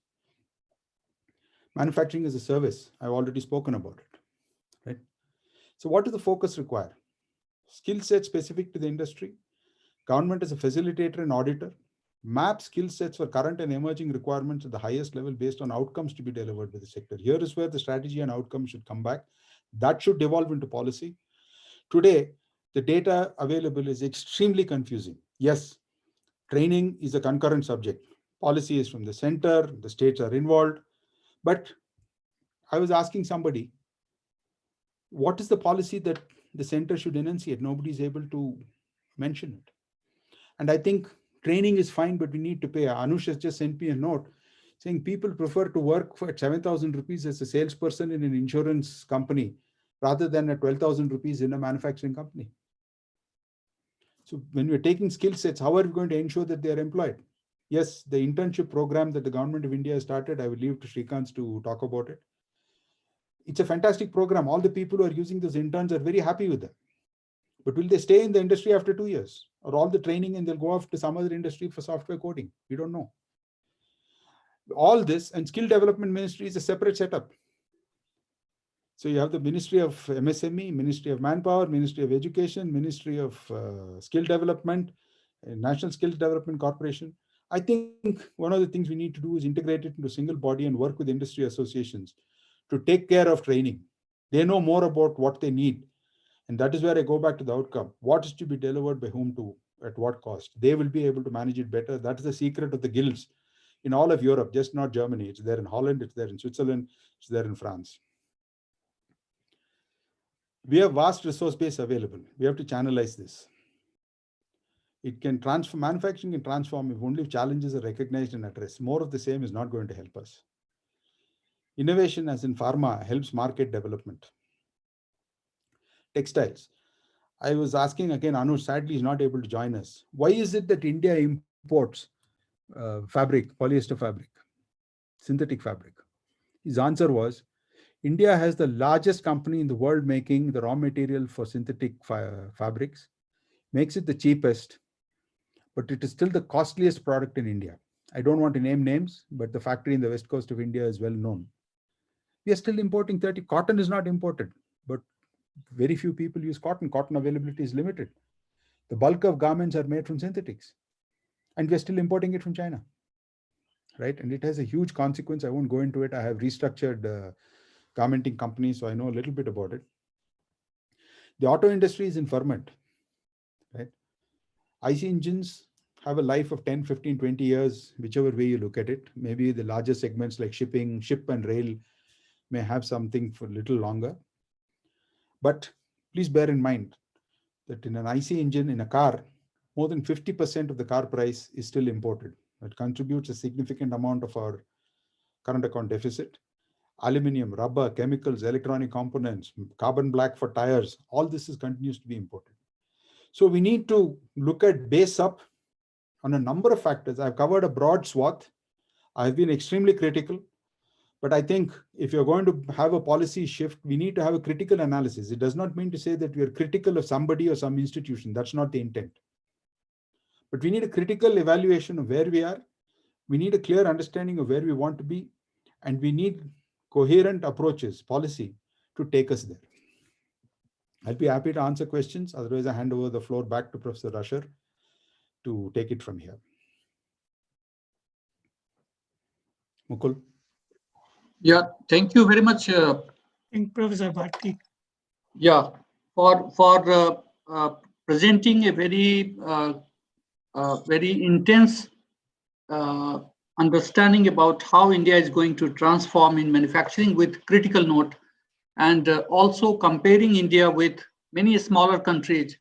Manufacturing is a service. I've already spoken about it, right? So what does the focus require? Skill set specific to the industry. Government as a facilitator and auditor. Map skill sets for current and emerging requirements at the highest level based on outcomes to be delivered by the sector. Here is where the strategy and outcomes should come back. That should devolve into policy. Today, the data available is extremely confusing. Yes, training is a concurrent subject. Policy is from the center, the states are involved. But I was asking somebody, what is the policy that the center should enunciate? Nobody's able to mention it. And I think training is fine, but we need to pay. Anush has just sent me a note saying people prefer to work for 7,000 rupees as a salesperson in an insurance company rather than at 12,000 rupees in a manufacturing company. So when we're taking skill sets, how are we going to ensure that they're employed? Yes, the internship program that the government of India has started, I will leave to Srikant to talk about it. It's a fantastic program. All the people who are using those interns are very happy with them. But will they stay in the industry after 2 years? Or all the training and they'll go off to some other industry for software coding? We don't know. All this, and skill development ministry is a separate setup. So you have the Ministry of MSME, Ministry of Manpower, Ministry of Education, Ministry of Skill Development, National Skills Development Corporation. I think one of the things we need to do is integrate it into a single body and work with industry associations to take care of training. They know more about what they need. And that is where I go back to the outcome. What is to be delivered by whom to, at what cost? They will be able to manage it better. That is the secret of the guilds in all of Europe, just not Germany. It's there in Holland, it's there in Switzerland, it's there in France. We have vast resource base available. We have to channelize this. It can transform, manufacturing can transform if only challenges are recognized and addressed. More of the same is not going to help us. Innovation, as in pharma, helps market development. Textiles. I was asking again, Anush sadly is not able to join us. Why is it that India imports fabric, polyester fabric, synthetic fabric? His answer was, India has the largest company in the world making the raw material for synthetic fabrics, makes it the cheapest, but it is still the costliest product in India. I don't want to name names, but the factory in the west coast of India is well known. We are still importing 30. Cotton is not imported, but very few people use cotton. Cotton availability is limited. The bulk of garments are made from synthetics, and we are still importing it from China, right? And it has a huge consequence. I won't go into it. I have restructured garmenting companies, so I know a little bit about it. The auto industry is in ferment, right? IC engines have a life of 10, 15, 20 years, whichever way you look at it. Maybe the larger segments like shipping, ship and rail may have something for a little longer. But please bear in mind that in an IC engine in a car, more than 50% of the car price is still imported. It contributes a significant amount of our current account deficit. Aluminium, rubber, chemicals, electronic components, carbon black for tires, all this continues to be imported. So we need to look at base up on a number of factors. I've covered a broad swath. I've been extremely critical, but I think if you're going to have a policy shift, we need to have a critical analysis. It does not mean to say that we are critical of somebody or some institution. That's not the intent. But we need a critical evaluation of where we are. We need a clear understanding of where we want to be, and we need coherent approaches, policy to take us there. I'll be happy to answer questions. Otherwise, I hand over the floor back to Professor Rusher to take it from here. Mukul. Yeah, thank you very much. Professor Bharti. Yeah, for presenting a very intense understanding about how India is going to transform in manufacturing with critical note, and also comparing India with many smaller countries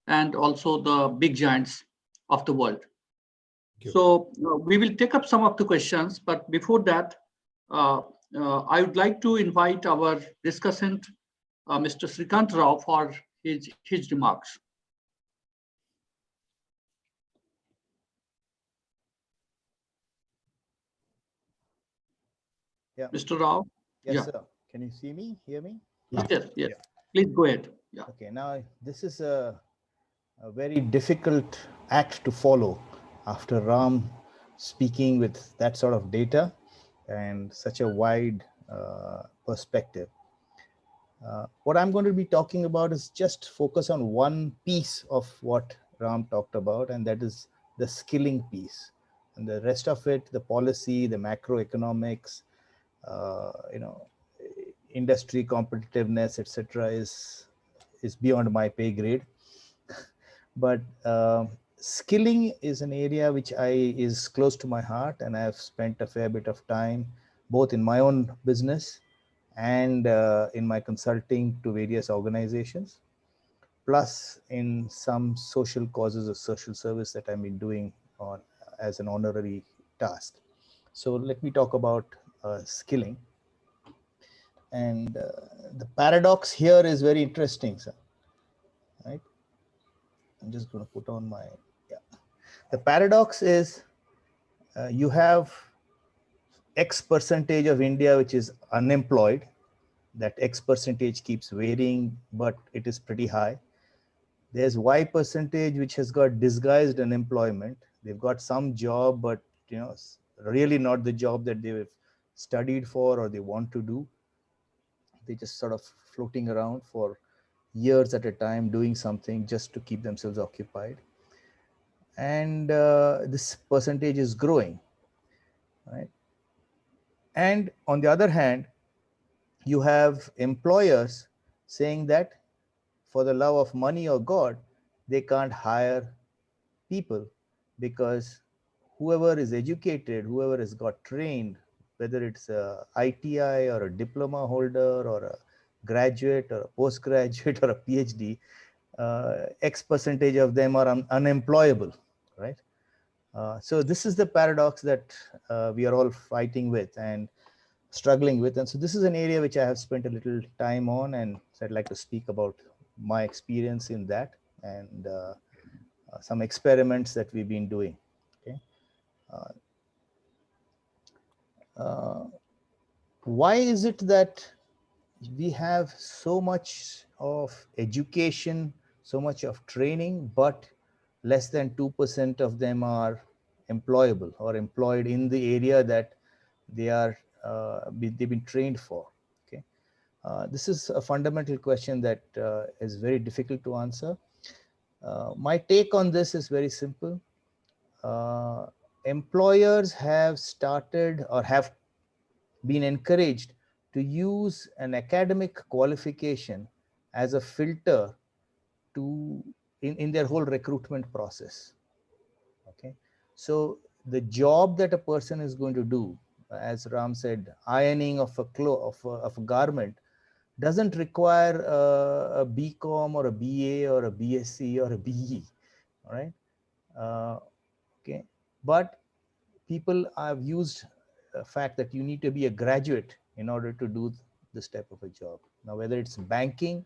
and also the big giants of the world. So we will take up some of the questions, but before that, I would like to invite our discussant, Mr. Srikant Rao, for his remarks. Yeah. Mr. Rao? Yes, Yeah. sir. Can you see me, hear me? Yes, yes. Please go ahead. Yeah. Okay, now this is a very difficult act to follow after Ram speaking with that sort of data and such a wide perspective. What I'm going to be talking about is just focus on one piece of what Ram talked about, and that is the skilling piece. And the rest of it, the policy, the macroeconomics, industry competitiveness, etc., is beyond my pay grade. But skilling is an area which is close to my heart, and I have spent a fair bit of time both in my own business and in my consulting to various organizations, plus in some social causes of social service that I've been doing as an honorary task. So let me talk about skilling. And the paradox here is very interesting, sir. Right? I'm just going to put on my, The paradox is you have X percentage of India which is unemployed. That X percentage keeps varying, but it is pretty high. There's Y percentage which has got disguised unemployment. They've got some job, but really not the job that they've studied for or they want to do. They just sort of floating around for years at a time, doing something just to keep themselves occupied. And this percentage is growing, right? And on the other hand, you have employers saying that for the love of money or God, they can't hire people because whoever is educated, whoever has got trained, whether it's a ITI or a diploma holder or a graduate or a postgraduate or a PhD, X percentage of them are unemployable, right? So this is the paradox that we are all fighting with and struggling with. And so this is an area which I have spent a little time on, and so I'd like to speak about my experience in that and some experiments that we've been doing. Okay. Why is it that we have so much of education, so much of training, but less than 2% of them are employable or employed in the area that they are they've been trained for. Okay, this is a fundamental question that is very difficult to answer. My take on this is very simple. Employers have started or have been encouraged to use an academic qualification as a filter to in their whole recruitment process. Okay, so the job that a person is going to do, as Ram said, ironing of a garment doesn't require a BCom or a BA or a BSc or a BE. All right. Okay, but people have used the fact that you need to be a graduate in order to do this type of a job. Now, whether it's banking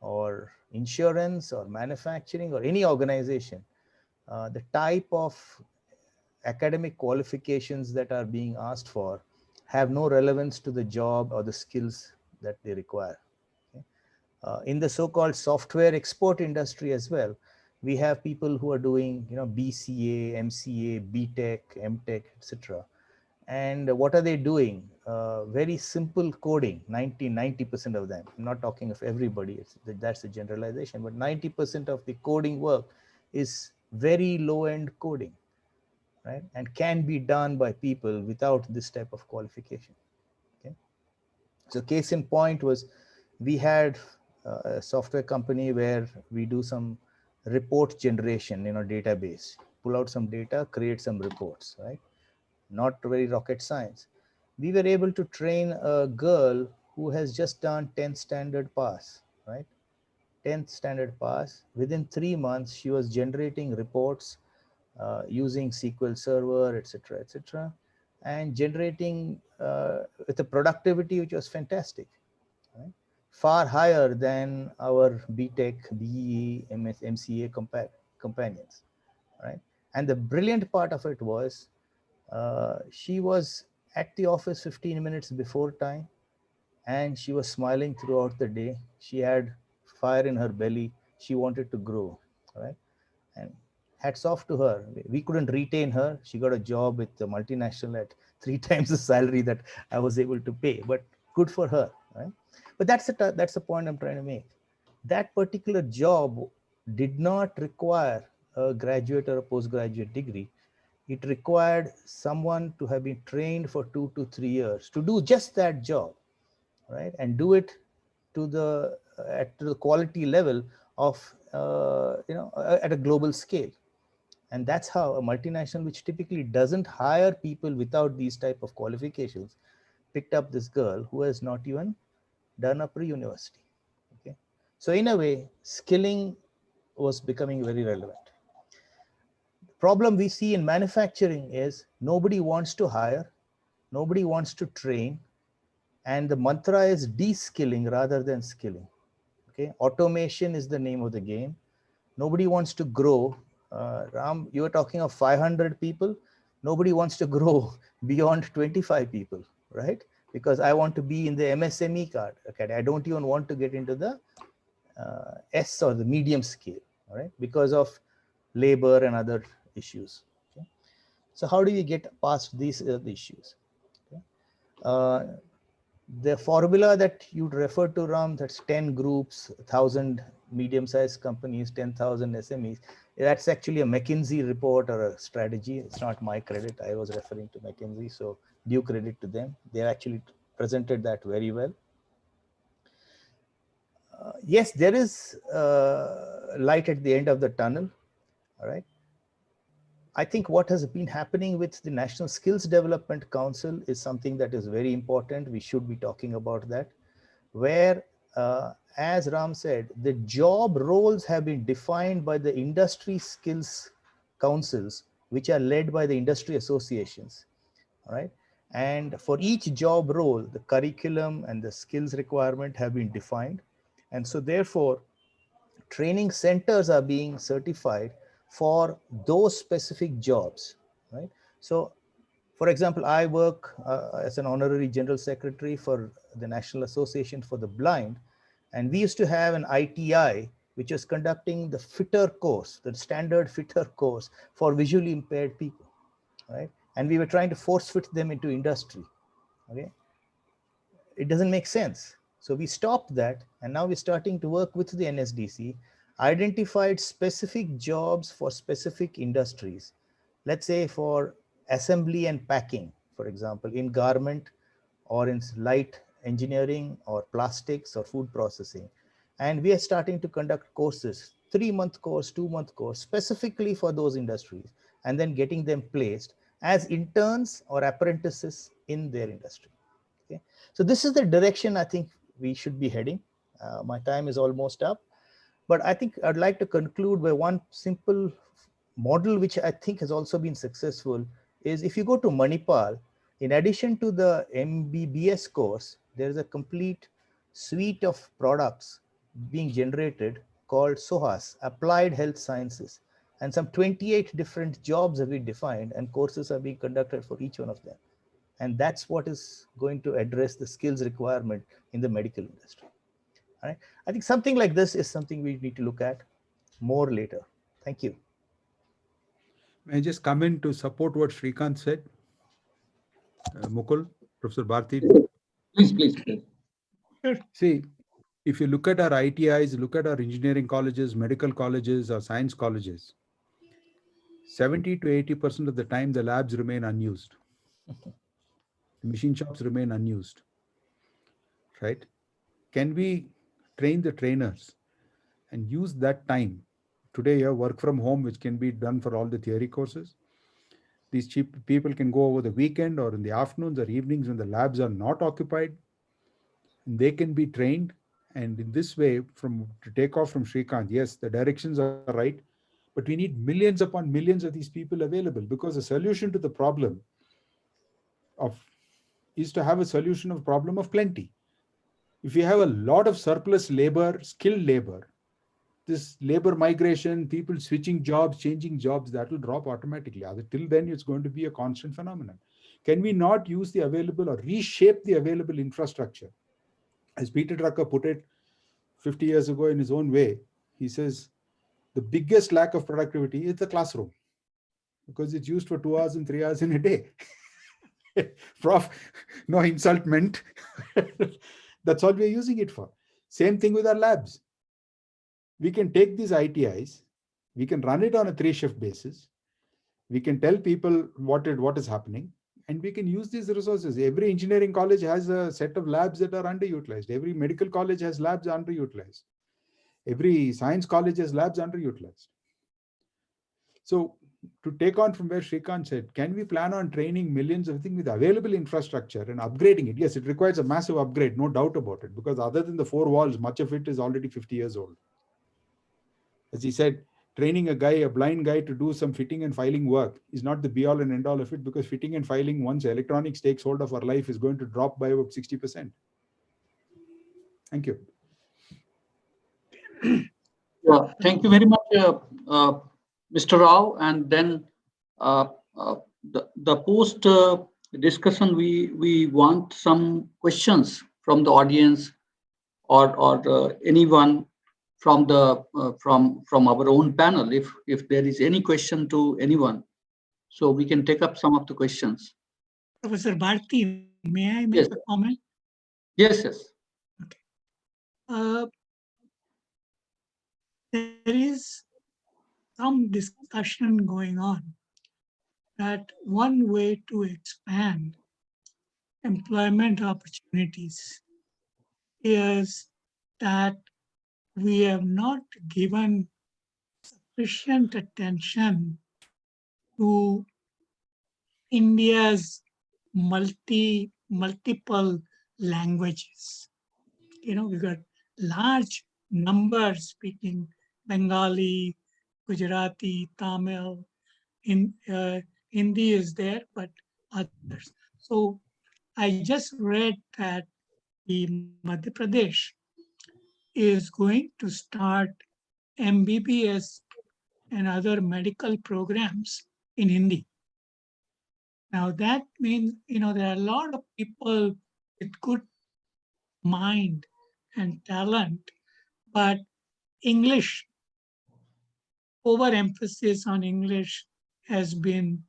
or insurance or manufacturing or any organization, the type of academic qualifications that are being asked for have no relevance to the job or the skills that they require. Okay? In the so-called software export industry as well, we have people who are doing, BCA, MCA, BTech, MTech, etc. And what are they doing? Very simple coding, 90% of them. I'm not talking of everybody, that's a generalization, but 90% of the coding work is very low-end coding, right? And can be done by people without this type of qualification. Okay. So case in point was, we had a software company where we do some report generation in our database, pull out some data, create some reports, right? Not very rocket science. We were able to train a girl who has just done 10th standard pass, right? 10th standard pass. Within 3 months, she was generating reports using SQL Server, etc., and generating with a productivity which was fantastic, right? Far higher than our BTech, BE, MS, MCA companions, right? And the brilliant part of it was, she was at the office 15 minutes before time, and she was smiling throughout the day. She had fire in her belly. She wanted to grow, right? And hats off to her. We couldn't retain her. She got a job with the multinational at 3 times the salary that I was able to pay, but good for her, right? But that's the point I'm trying to make. That particular job did not require a graduate or a postgraduate degree. It required someone to have been trained for 2 to 3 years to do just that job, right? And do it to the quality level of at a global scale. And that's how a multinational, which typically doesn't hire people without these type of qualifications, picked up this girl who has not even done a pre-university. Okay, so in a way, skilling was becoming very relevant. The problem we see in manufacturing is nobody wants to hire, nobody wants to train, and the mantra is de-skilling rather than skilling. Okay, automation is the name of the game. Nobody wants to grow. Ram, you were talking of 500 people. Nobody wants to grow beyond 25 people, right? Because I want to be in the MSME card. Okay, I don't even want to get into the S or the medium scale, all right? Because of labor and other issues. Okay? So how do you get past these issues? Okay? The formula that you referred to, Ram, that's 10 groups, 1,000 medium-sized companies, 10,000 SMEs. That's actually a McKinsey report or a strategy. It's not my credit. I was referring to McKinsey, so due credit to them. They actually presented that very well. Yes, there is light at the end of the tunnel. All right. I think what has been happening with the National Skills Development Council is something that is very important. We should be talking about that, where, as Ram said, the job roles have been defined by the industry skills councils, which are led by the industry associations. All right. And for each job role, the curriculum and the skills requirement have been defined. And so therefore, training centers are being certified for those specific jobs, right? So For example, I work as an honorary general secretary for the National Association for the Blind, and we used to have an ITI which was conducting the fitter course, the standard fitter course for visually impaired people, right? And we were trying to force fit them into industry, okay? It doesn't make sense. So we stopped that, and now we're starting to work with the NSDC, identified specific jobs for specific industries. Let's say for assembly and packing, for example, in garment or in light engineering or plastics or food processing. And we are starting to conduct courses, 3-month course, 2-month course, specifically for those industries, and then getting them placed as interns or apprentices in their industry. Okay. So this is the direction I think we should be heading. My time is almost up, but I think I'd like to conclude by one simple model which I think has also been successful is if you go to Manipal, in addition to the MBBS course, there is a complete suite of products being generated called SOHAS, Applied Health Sciences, and some 28 different jobs have been defined and courses are being conducted for each one of them. And that's what is going to address the skills requirement in the medical industry. All right. I think something like this is something we need to look at more later. Thank you. May I just come in to support what Srikant said? Mukul, Professor Bharti. Please, please, please. See, if you look at our ITIs, look at our engineering colleges, medical colleges, or science colleges, 70 to 80% of the time the labs remain unused. The machine shops remain unused, right? Can we train the trainers and use that time? Today you have work from home, which can be done for all the theory courses. These cheap people can go over the weekend or in the afternoons or evenings when the labs are not occupied. And they can be trained. And in this way, to take off from Srikant, yes, the directions are right, but we need millions upon millions of these people available, because the solution to the problem is to have a solution of problem of plenty. If you have a lot of surplus labor, skilled labor, this labor migration, people switching jobs, changing jobs, that will drop automatically. Till then, it's going to be a constant phenomenon. Can we not use the available or reshape the available infrastructure? As Peter Drucker put it 50 years ago in his own way, he says, the biggest lack of productivity is the classroom, because it's used for 2 hours and 3 hours in a day. Prof, no insult meant. That's all we're using it for. Same thing with our labs. We can take these ITIs, we can run it on a 3-shift basis, we can tell people what is happening, and we can use these resources. Every engineering college has a set of labs that are underutilized. Every medical college has labs underutilized. Every science college has labs underutilized. So to take on from where Srikant said, can we plan on training millions of things with available infrastructure and upgrading it? Yes, it requires a massive upgrade, no doubt about it, because other than the 4 walls, much of it is already 50 years old. As he said, training a blind guy to do some fitting and filing work is not the be all and end all of it, because fitting and filing, once electronics takes hold of our life, is going to drop by about 60%. Thank you. Yeah, thank you very much, Mr. Rao. And then the post discussion, we want some questions from the audience or anyone from the from our own panel, if there is any question to anyone, so we can take up some of the questions. Professor Bharti, may I make Yes. a comment? Yes, yes. Okay. There is some discussion going on that one way to expand employment opportunities is that we have not given sufficient attention to India's multiple languages. We got large numbers speaking Bengali, Gujarati, Tamil, Hindi is there, but others. So I just read that the Madhya Pradesh is going to start MBBS and other medical programs in Hindi. Now that means, there are a lot of people with good mind and talent, but English, overemphasis on English has been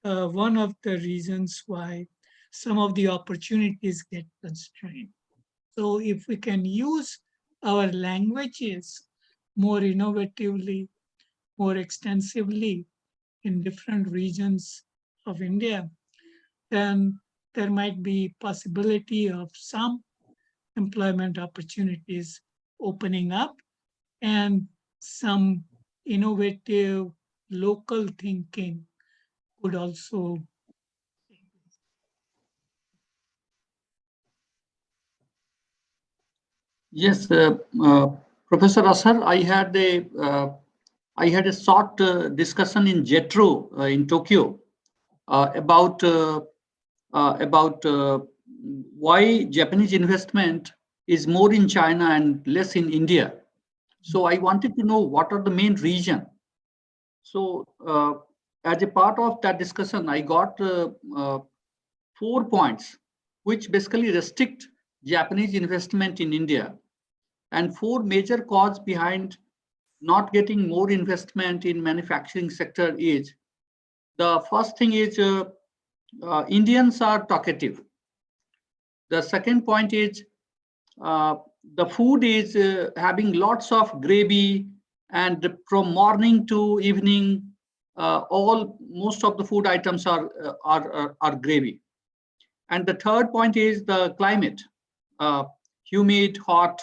one of the reasons why some of the opportunities get constrained. So if we can use our languages more innovatively, more extensively in different regions of India, then there might be possibility of some employment opportunities opening up and some innovative local thinking could also. Yes, Professor Asar, I had a short discussion in Jetro in Tokyo about why Japanese investment is more in China and less in India. So I wanted to know what are the main reason. So as a part of that discussion, I got 4 points which basically restrict Japanese investment in India, and 4 major causes behind not getting more investment in manufacturing sector is, the first thing is Indians are talkative. The second point is the food is having lots of gravy, and from morning to evening, most of the food items are gravy. And the third point is the climate, humid, hot.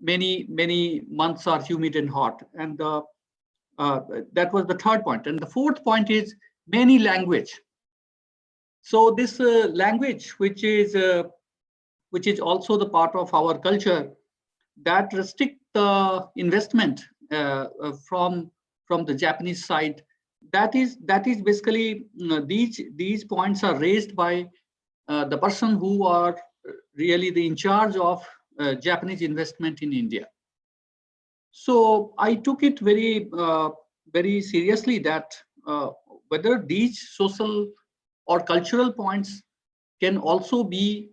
Many months are humid and hot, and that was the third point. And the fourth point is many language. So this language, which is also the part of our culture, that restrict the investment from the Japanese side. That is basically these points are raised by the person who are really in charge of Japanese investment in India. So I took it very seriously that whether these social or cultural points can also be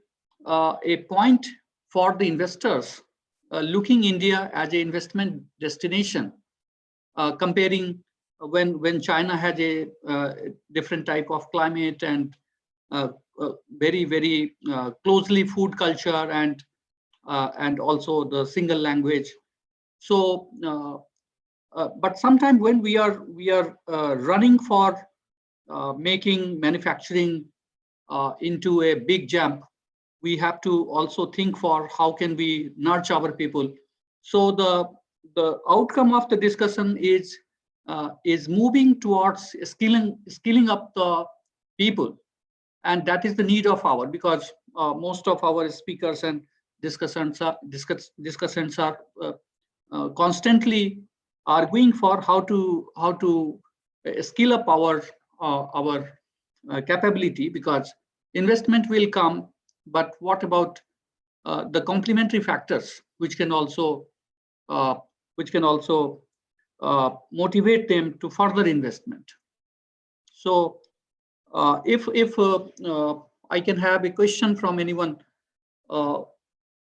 a point for the investors looking India as an investment destination, comparing when China has a different type of climate and very closely food culture and also the single language. So, but sometimes when we are running for making manufacturing into a big jump, we have to also think for how can we nurture our people. So the outcome of the discussion is moving towards skilling up the people, and that is the need of our, because most of our speakers and discussants are constantly arguing for how to skill up our capability, because investment will come, but what about the complementary factors which can also motivate them to further investment. So if I can have a question from anyone.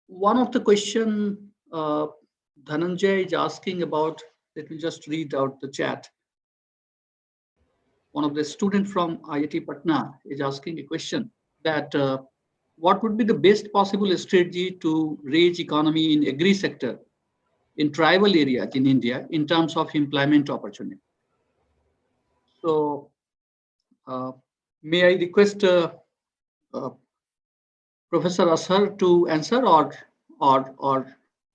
One of the question Dhananjay is asking about, let me just read out the chat. One of the student from IIT Patna is asking a question that what would be the best possible strategy to raise economy in agri sector in tribal areas in India in terms of employment opportunity? So may I request Professor Asar to answer, or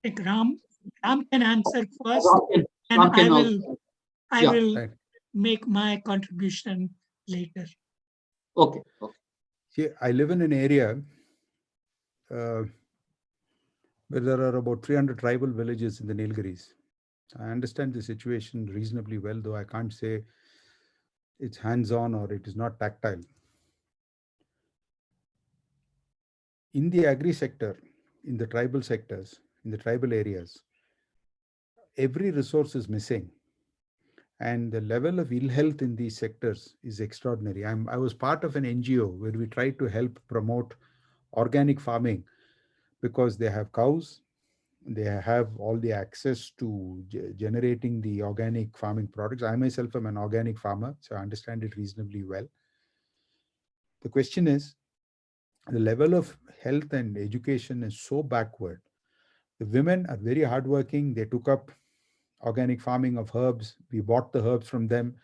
Like Ram can answer first, Ram can, and Ram can I also. will Right. make my contribution later. Okay. See, I live in an area where there are about 300 tribal villages in the Nilgiris. I understand the situation reasonably well, though I can't say it's hands-on or it is not tactile. In the agri sector, in the tribal sectors, in the tribal areas, every resource is missing. And the level of ill health in these sectors is extraordinary. I was part of an NGO where we tried to help promote organic farming because they have cows, they have all the access to generating the organic farming products. I myself am an organic farmer, so I understand it reasonably well. The question is, the level of health and education is so backward. The women are very hardworking. They took up organic farming of herbs. We bought the herbs from them,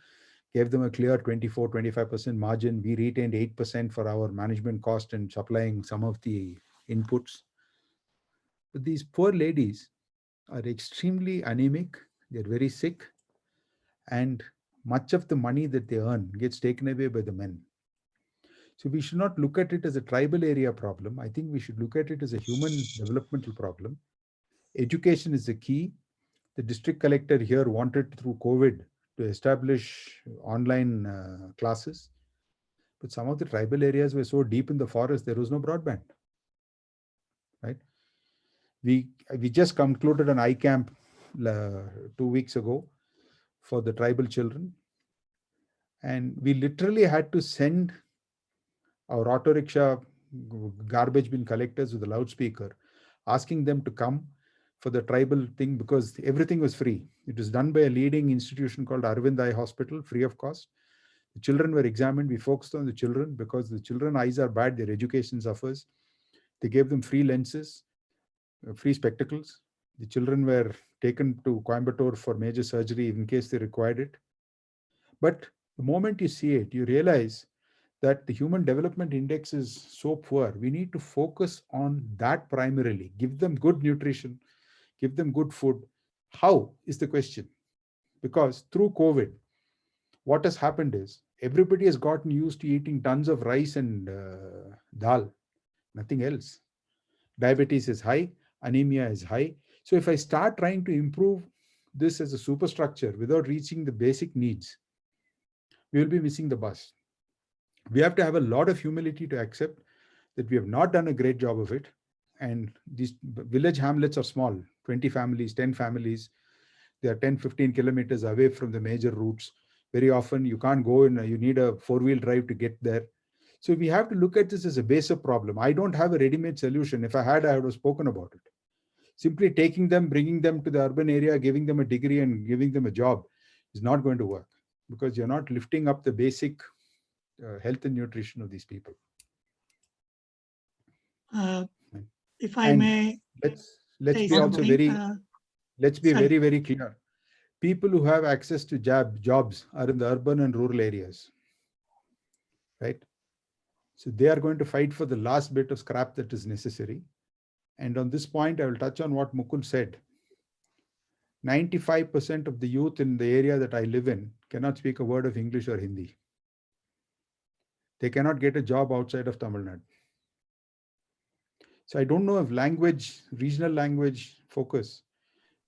gave them a clear 24-25% margin. We retained 8% for our management cost and supplying some of the inputs. But these poor ladies are extremely anemic. They're very sick. And much of the money that they earn gets taken away by the men. So we should not look at it as a tribal area problem. I think we should look at it as a human developmental problem. Education is the key. The district collector here wanted through COVID to establish online classes. But some of the tribal areas were so deep in the forest, there was no broadband. Right? We just concluded an iCamp 2 weeks ago for the tribal children. And we literally had to send our auto rickshaw garbage bin collectors with a loudspeaker, asking them to come for the tribal thing because everything was free. It was done by a leading institution called Arvind Eye Hospital, free of cost. The children were examined. We focused on the children because the children's eyes are bad, their education suffers. They gave them free lenses, free spectacles. The children were taken to Coimbatore for major surgery in case they required it. But the moment you see it, you realize that the human development index is so poor. We need to focus on that primarily. Give them good nutrition, give them good food. How is the question? Because through COVID, what has happened is everybody has gotten used to eating tons of rice and dal, nothing else. Diabetes is high, anemia is high. So if I start trying to improve this as a superstructure without reaching the basic needs, we will be missing the bus. We have to have a lot of humility to accept that we have not done a great job of it. And these village hamlets are small, 20 families, 10 families. They are 10, 15 kilometers away from the major routes. Very often you can't go in, you need a four-wheel drive to get there. So we have to look at this as a basic problem. I don't have a ready-made solution. If I had, I would have spoken about it. Simply taking them, bringing them to the urban area, giving them a degree and giving them a job is not going to work because you're not lifting up the basic health and nutrition of these people. If I may, let's be also very let's be very, very clear. People who have access to jobs are in the urban and rural areas, right? So they are going to fight for the last bit of scrap that is necessary. And on this point, I will touch on what Mukul said. 95% of the youth in the area that I live in cannot speak a word of English or Hindi. They cannot get a job outside of Tamil Nadu. So I don't know if regional language focus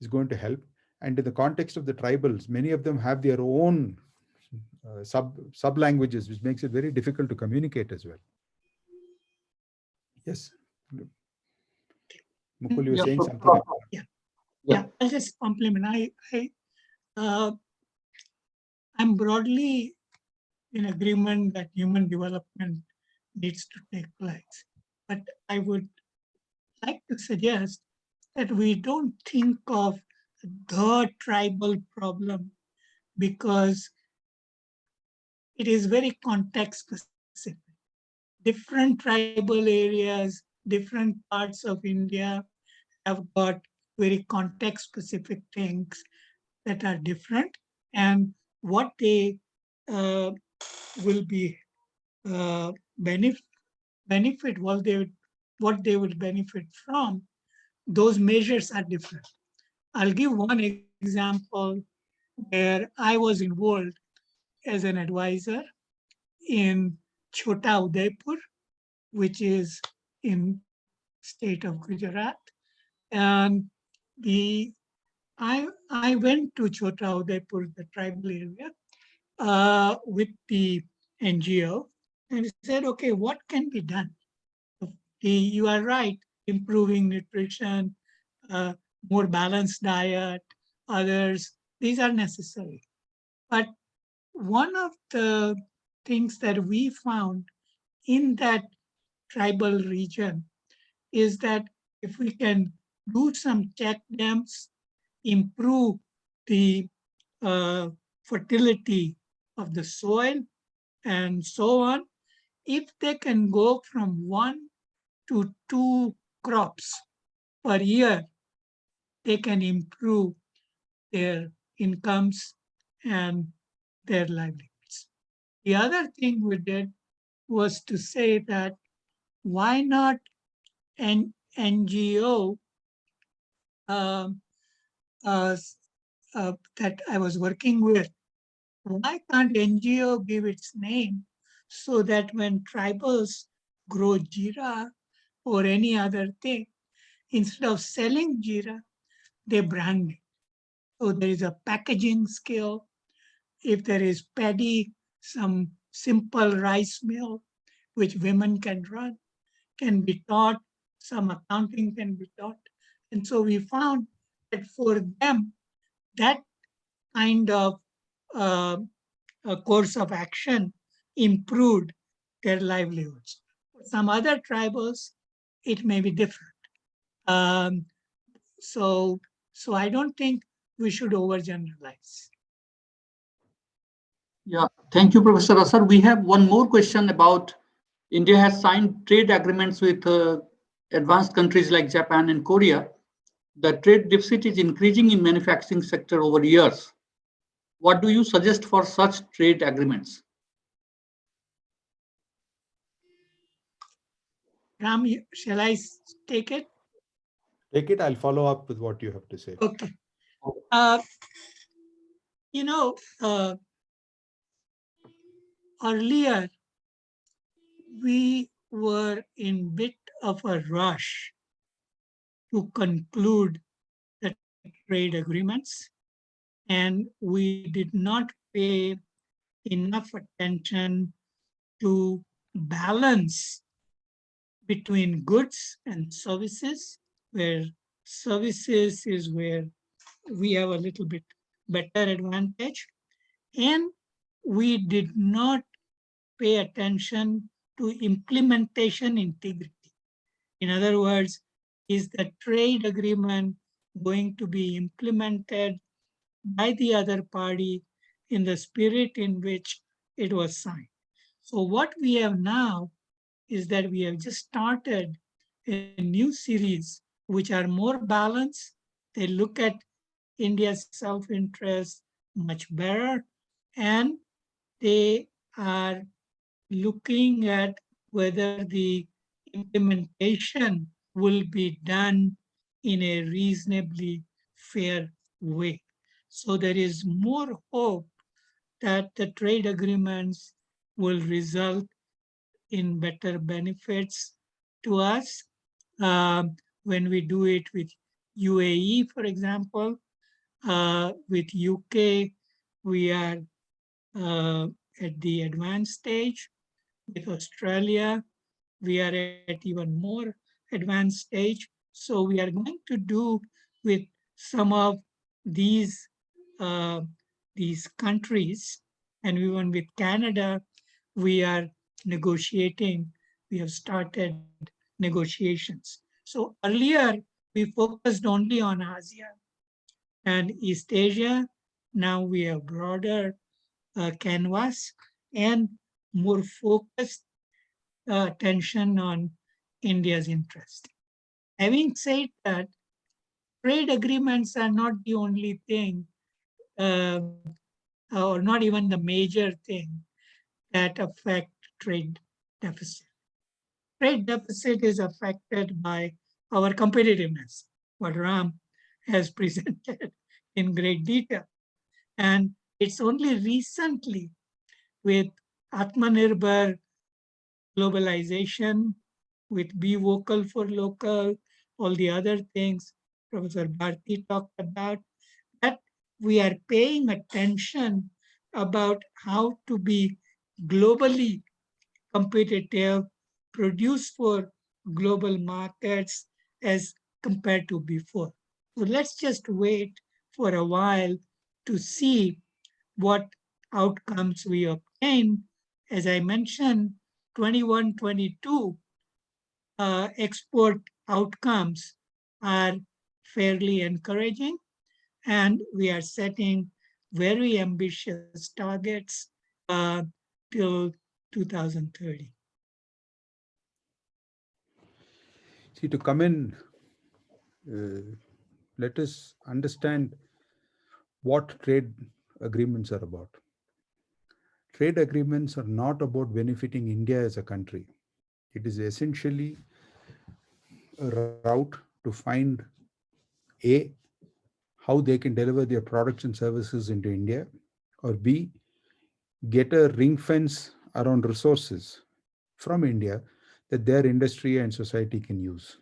is going to help. And in the context of the tribals, many of them have their own sub languages, which makes it very difficult to communicate as well. Yes. Mukul, you're saying something. Yeah, I'll just compliment. I'm broadly in agreement that human development needs to take place. But I would like to suggest that we don't think of the tribal problem because it is very context specific. Different tribal areas, different parts of India have got very context specific things that are different, and what they will be benefit, what they would benefit from, those measures are different. I'll give one example where I was involved as an advisor in Chota Udaipur, which is in state of Gujarat. And I went to Chota Udaipur, the tribal area, with the NGO and said, okay, what can be done? You are right, improving nutrition, more balanced diet, others, these are necessary. But one of the things that we found in that tribal region is that if we can do some check dams, improve the fertility of the soil, and so on, if they can go from 1 to 2 crops per year, they can improve their incomes and their livelihoods. The other thing we did was to say that why not an NGO that I was working with, why can't NGO give its name so that when tribals grow jeera or any other thing, instead of selling jeera, they brand it. So there is a packaging skill. If there is paddy, some simple rice mill, which women can run, can be taught, some accounting can be taught. And so we found that for them, that kind of a course of action improved their livelihoods. For some other tribals, it may be different. So I don't think we should overgeneralize. Yeah, thank you, Professor Asar. We have one more question about India has signed trade agreements with advanced countries like Japan and Korea. The trade deficit is increasing in manufacturing sector over years. What do you suggest for such trade agreements? Ram, shall I take it? Take it. I'll follow up with what you have to say. Okay. Earlier, we were in bit of a rush to conclude the trade agreements, and we did not pay enough attention to balance between goods and services, where services is where we have a little bit better advantage. And we did not pay attention to implementation integrity. In other words, is the trade agreement going to be implemented by the other party in the spirit in which it was signed? So what we have now is that we have just started a new series which are more balanced. They look at India's self-interest much better, and they are looking at whether the implementation will be done in a reasonably fair way. So there is more hope that the trade agreements will result in better benefits to us. When we do it with UAE, for example, with UK, we are at the advanced stage. With Australia, we are at even more advanced stage. So we are going to do with some of these countries, and even with Canada, we are negotiating. We have started negotiations. So earlier, we focused only on ASEAN and East Asia. Now we have broader canvas and more focused attention on India's interest. Having said that, trade agreements are not the only thing, or not even the major thing that affect trade deficit. Trade deficit is affected by our competitiveness, what Ram has presented in great detail. And it's only recently with Atmanirbhar globalization, with Be Vocal for Local, all the other things Professor Bharti talked about, that we are paying attention about how to be globally competitive, produce for global markets as compared to before. So let's just wait for a while to see what outcomes we obtained, as I mentioned, 21-22 export outcomes are fairly encouraging, and we are setting very ambitious targets till 2030. See, to come in, let us understand what trade agreements are about. Trade agreements are not about benefiting India as a country. It is essentially a route to find A, how they can deliver their products and services into India, or B, get a ring fence around resources from India that their industry and society can use.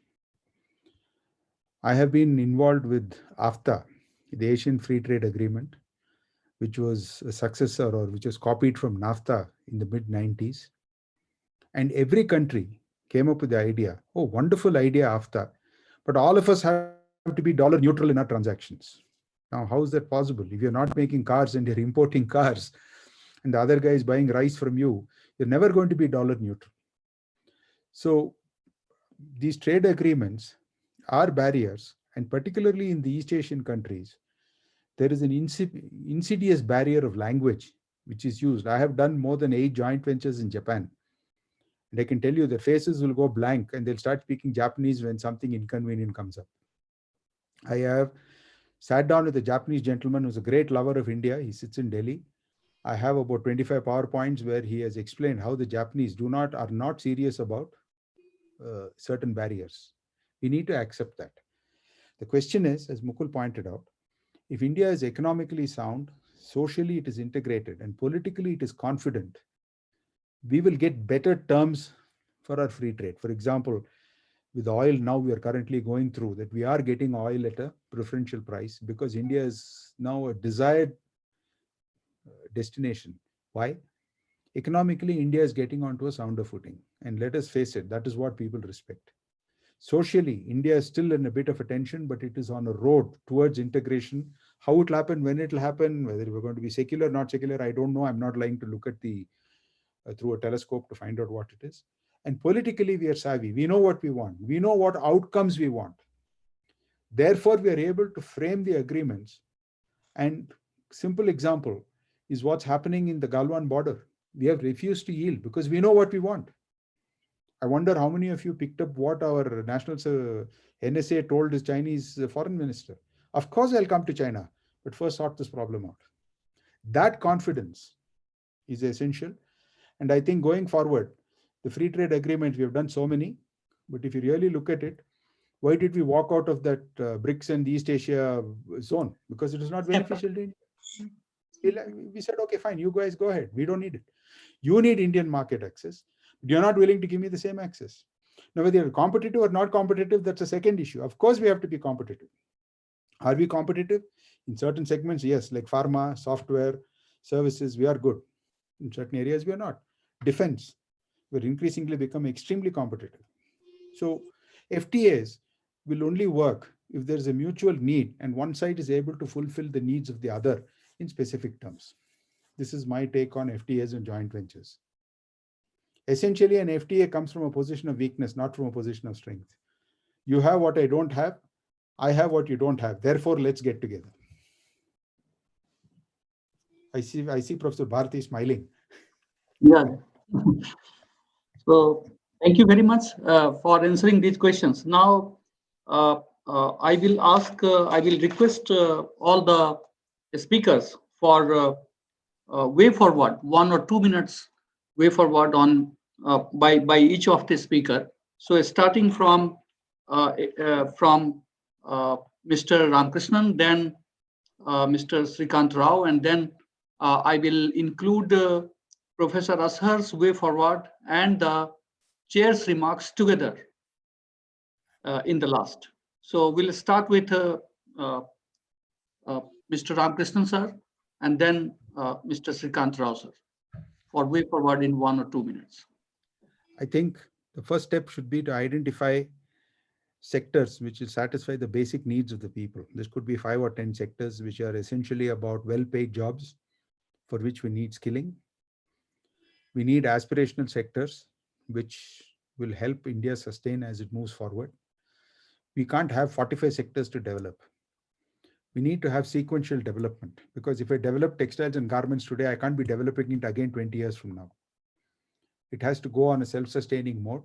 I have been involved with AFTA, the Asian Free Trade Agreement, which was a successor or which was copied from NAFTA in the mid 90s. And every country came up with the idea, oh, wonderful idea, AFTA, but all of us have to be dollar neutral in our transactions. Now, how is that possible? If you're not making cars and you're importing cars, and the other guy is buying rice from you, you're never going to be dollar neutral. So these trade agreements are barriers, and particularly in the East Asian countries, there is an insidious barrier of language which is used. I have done more than 8 joint ventures in Japan. And I can tell you their faces will go blank and they'll start speaking Japanese when something inconvenient comes up. I have sat down with a Japanese gentleman who's a great lover of India. He sits in Delhi. I have about 25 PowerPoints where he has explained how the Japanese are not serious about certain barriers. We need to accept that. The question is, as Mukul pointed out, if India is economically sound, socially it is integrated, and politically it is confident, we will get better terms for our free trade. For example, with oil now we are currently going through that we are getting oil at a preferential price because India is now a desired destination. Why? Economically, India is getting onto a sounder footing. And let us face it, that is what people respect. Socially, India is still in a bit of a tension, but it is on a road towards integration. How it will happen, when it will happen, whether we're going to be secular, not secular, I don't know. I'm not lying to look at the through a telescope to find out what it is. And politically, we are savvy. We know what we want. We know what outcomes we want. Therefore, we are able to frame the agreements. And simple example is what's happening in the Galwan border. We have refused to yield because we know what we want. I wonder how many of you picked up what our national NSA told his Chinese foreign minister. Of course, I'll come to China, but first sort this problem out. That confidence is essential. And I think going forward, the free trade agreements, we have done so many, but if you really look at it, why did we walk out of that BRICS and the East Asia zone? Because it is not beneficial to India. We said, okay, fine, you guys go ahead. We don't need it. You need Indian market access. You're not willing to give me the same access. Now, whether you're competitive or not competitive, that's a second issue. Of course, we have to be competitive. Are we competitive? In certain segments, yes, like pharma, software, services, we are good. In certain areas, we are not. Defense, we're increasingly become extremely competitive. So FTAs will only work if there's a mutual need and one side is able to fulfill the needs of the other in specific terms. This is my take on FTAs and joint ventures. Essentially, an FTA comes from a position of weakness, not from a position of strength. You have what I don't have. I have what you don't have. Therefore, let's get together. I see Professor Bharti smiling. Yeah. So thank you very much for answering these questions. Now, I will request all the speakers for way forward, 1 or 2 minutes way forward on by each of the speaker. So starting from Mr. Ramakrishnan, then Mr. Srikant Rao, and then I will include Professor Ashar's way forward and the chair's remarks together in the last. So we'll start with Mr. Ramakrishnan sir, and then Mr. Srikant Rao sir, for way forward in 1 or 2 minutes. I think the first step should be to identify sectors which will satisfy the basic needs of the people. This could be 5 or 10 sectors which are essentially about well-paid jobs, for which we need skilling. We need aspirational sectors which will help India sustain as it moves forward. We can't have 45 sectors to develop. We need to have sequential development, because if I develop textiles and garments today, I can't be developing it again 20 years from now. It has to go on a self-sustaining mode.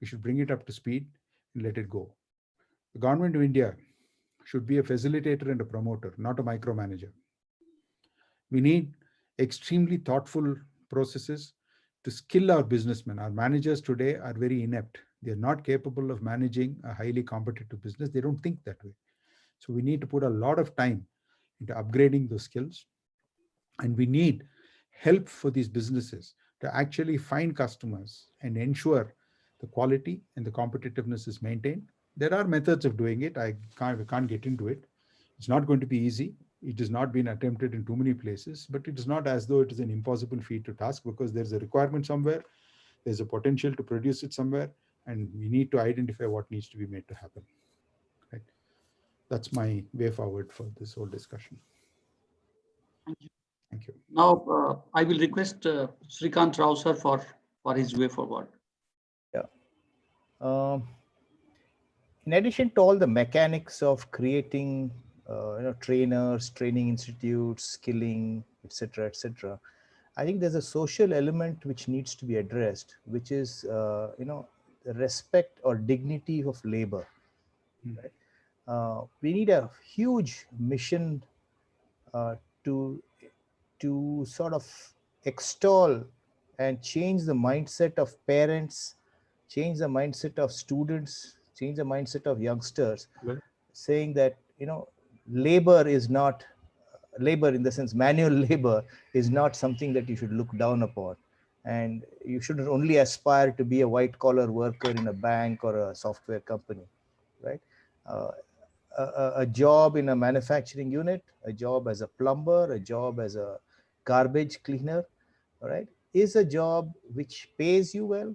We should bring it up to speed and let it go. The government of India should be a facilitator and a promoter, not a micromanager. We need extremely thoughtful processes to skill our businessmen. Our managers today are very inept. They're not capable of managing a highly competitive business. They don't think that way. So we need to put a lot of time into upgrading those skills. And we need help for these businesses to actually find customers and ensure the quality and the competitiveness is maintained. There are methods of doing it. I can't get into it. It's not going to be easy. It has not been attempted in too many places, but it is not as though it is an impossible feat to task, because there's a requirement somewhere, there's a potential to produce it somewhere, and we need to identify what needs to be made to happen. Right? That's my way forward for this whole discussion. Thank you. Thank you. Now, I will request Srikant Rao sir for his way forward. Yeah. In addition to all the mechanics of creating, trainers, training institutes, skilling, etc., I think there's a social element which needs to be addressed, which is, the respect or dignity of labor. Right? We need a huge mission to sort of extol and change the mindset of parents, change the mindset of students, change the mindset of youngsters, saying that, labor is not, labor in the sense manual labor is not something that you should look down upon. And you shouldn't only aspire to be a white collar worker in a bank or a software company, right? A job in a manufacturing unit, a job as a plumber, a job as a garbage cleaner, all right, is a job which pays you well,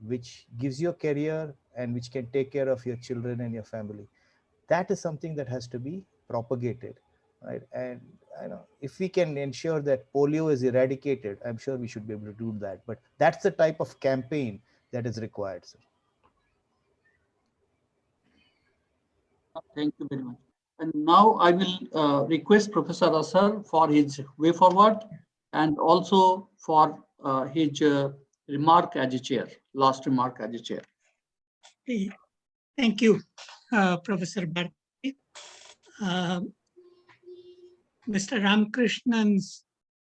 which gives you a career, and which can take care of your children and your family. That is something that has to be propagated, right? And I know if we can ensure that polio is eradicated, I'm sure we should be able to do that. But that's the type of campaign that is required, sir. Thank you very much. And now I will request Professor Asar for his way forward, and also for his remark as a chair, last remark as a chair. Thank you, Professor Bharti. Mr. Ramakrishnan's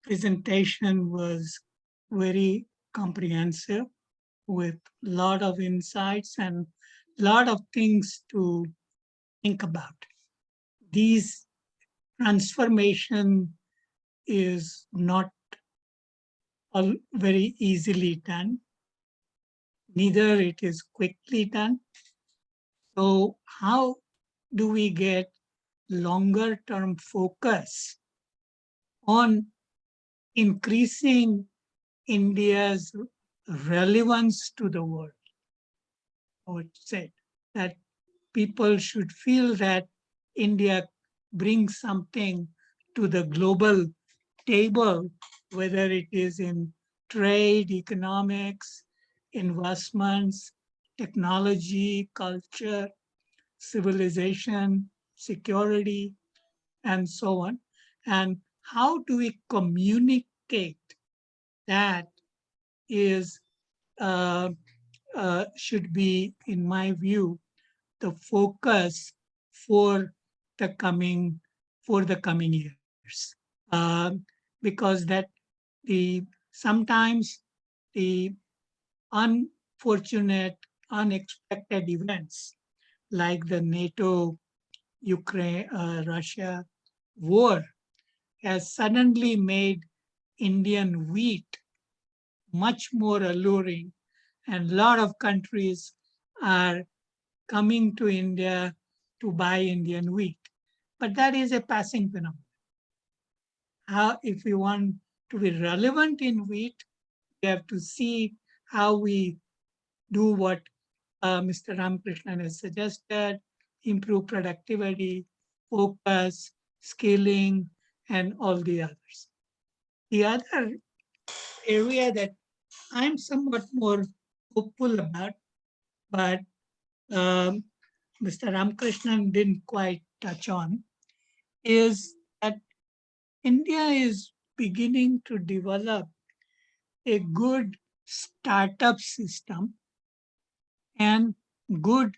presentation was very comprehensive, with a lot of insights and a lot of things to think about. These transformation is not all very easily done. Neither it is quickly done. So how do we get longer term focus on increasing India's relevance to the world? I would say that people should feel that India brings something to the global table, whether it is in trade, economics, investments, technology, culture, civilization, security, and so on. And how do we communicate that is should be, in my view, the focus for the coming years, because that sometimes the unfortunate, unexpected events like the NATO Ukraine Russia war has suddenly made Indian wheat much more alluring, and a lot of countries are coming to India to buy Indian wheat. But that is a passing phenomenon. If we want to be relevant in wheat, we have to see how we do what Mr. Ramakrishnan has suggested: improve productivity, focus, scaling, and all the others. The other area that I'm somewhat more hopeful about, but Mr. Ramakrishnan didn't quite touch on, is that India is beginning to develop a good startup system and good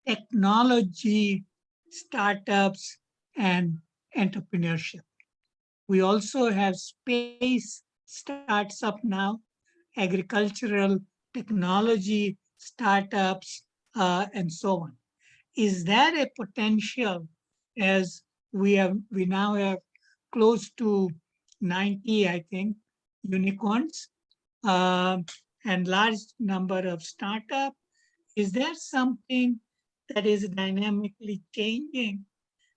technology startups and entrepreneurship. We also have space starts up now, agricultural technology startups, and so on. Is there a potential, as we now have close to 90, I think, unicorns, and large number of startup? Is there something that is dynamically changing,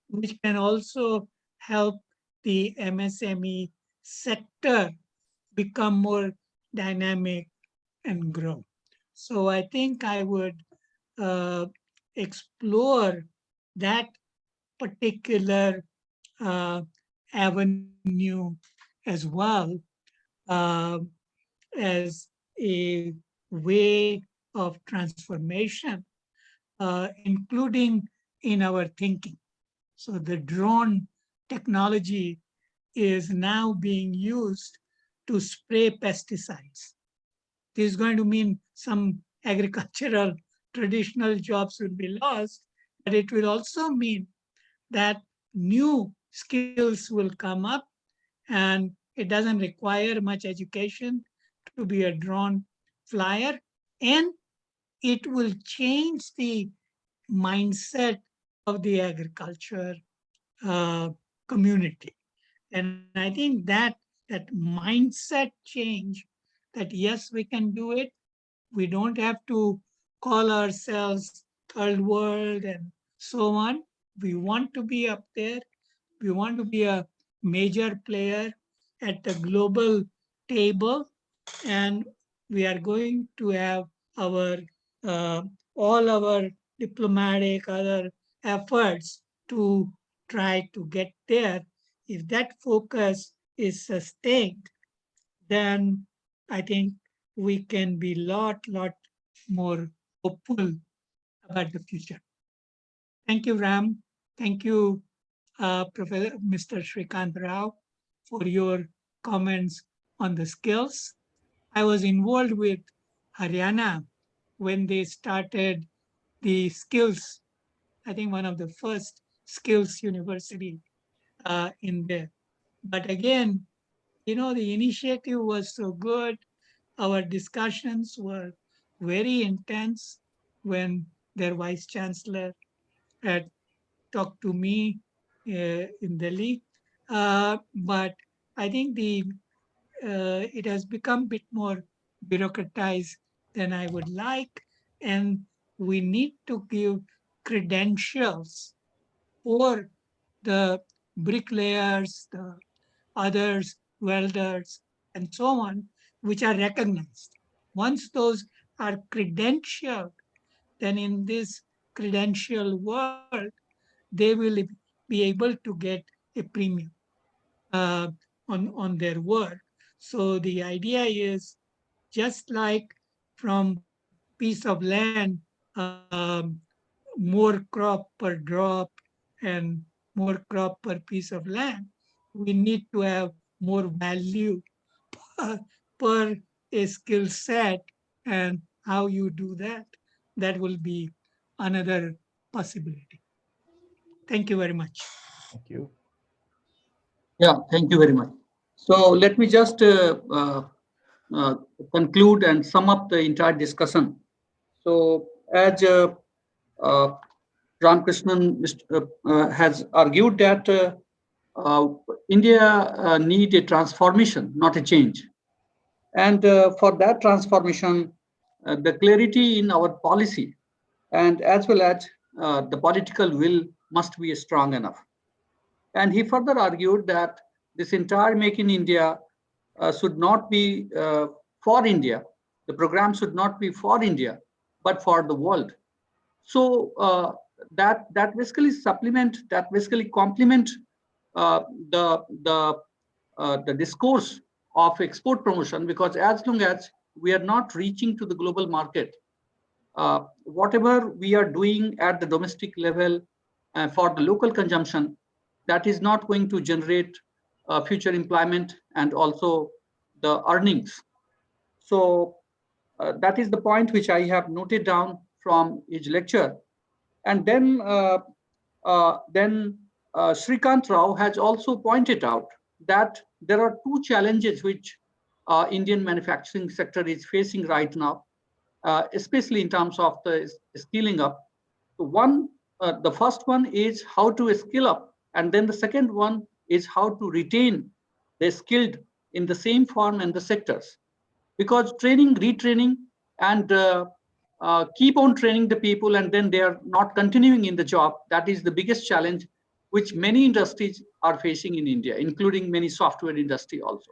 which can also help the MSME sector become more dynamic and grow? So I think I would uh, explore that particular uh, avenue as well, uh, as a way of transformation, including in our thinking. So the drone technology is now being used to spray pesticides. This is going to mean some agricultural traditional jobs will be lost, but it will also mean that new skills will come up, and it doesn't require much education to be a drone flyer, and it will change the mindset of the agriculture uh, community. And I think that mindset change, that yes, we can do it. We don't have to call ourselves third world and so on. We want to be up there. We want to be a major player at the global table, and we are going to have our uh, all our diplomatic other efforts to try to get there. If that focus is sustained, then I think we can be lot more hopeful about the future. Thank you, Ram. Thank you, Professor Mr. Srikant Rao, for your comments on the skills. I was involved with Haryana when they started the skills, I think one of the first skills university in there. But again, the initiative was so good. Our discussions were very intense when their vice chancellor had talked to me in Delhi. But I think it has become a bit more bureaucratized than I would like, and we need to give credentials for the bricklayers, the others, welders, and so on, which are recognized. Once those are credentialed, then in this credential world, they will be able to get a premium uh, on their work. So the idea is just like from piece of land, um, more crop per drop and more crop per piece of land, we need to have more value per a skill set, and how you do that, that will be another possibility. Thank you very much. Thank you. Yeah, thank you very much. So let me just uh, conclude and sum up the entire discussion. So as uh, Ramakrishnan has argued that uh, India need a transformation, not a change. And for that transformation, the clarity in our policy and as well as the political will must be strong enough. And he further argued that this entire Make in India should not be for India. The program should not be for India, but for the world. So that basically complement the the discourse of export promotion, because as long as we are not reaching to the global market, whatever we are doing at the domestic level for the local consumption, that is not going to generate future employment and also the earnings. So that is the point which I have noted down from his lecture. And then Srikant Rao has also pointed out that there are two challenges which Indian manufacturing sector is facing right now, especially in terms of the scaling up. So the first one is how to skill up, and then the second one is how to retain the skilled in the same firm and the sectors. Because training, retraining, and keep on training the people, and then they are not continuing in the job, that is the biggest challenge which many industries are facing in India, including many software industry also.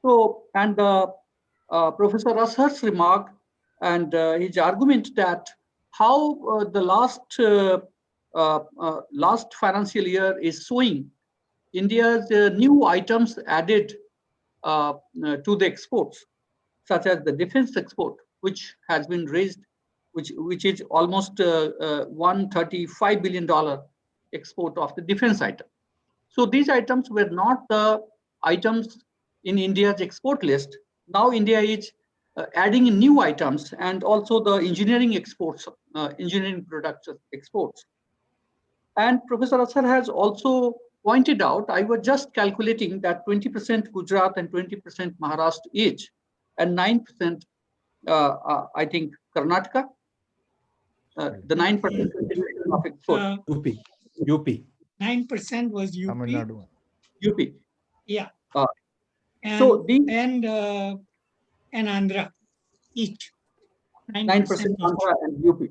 So, and Professor Ashar's remark and his argument that how the last financial year is showing India's new items added to the exports, such as the defense export, which has been raised, which is almost $135 billion export of the defense item. So these items were not the items in India's export list. Now India is adding new items, and also the engineering exports, engineering products exports. And Professor Asar has also pointed out, I was just calculating that 20% Gujarat and 20% Maharashtra each, and 9%, I think, Karnataka, the 9% of export. UP. 9% was UP. Tamil Nadu. UP. Yeah. And so and Andhra, each 9% Andhra and UP.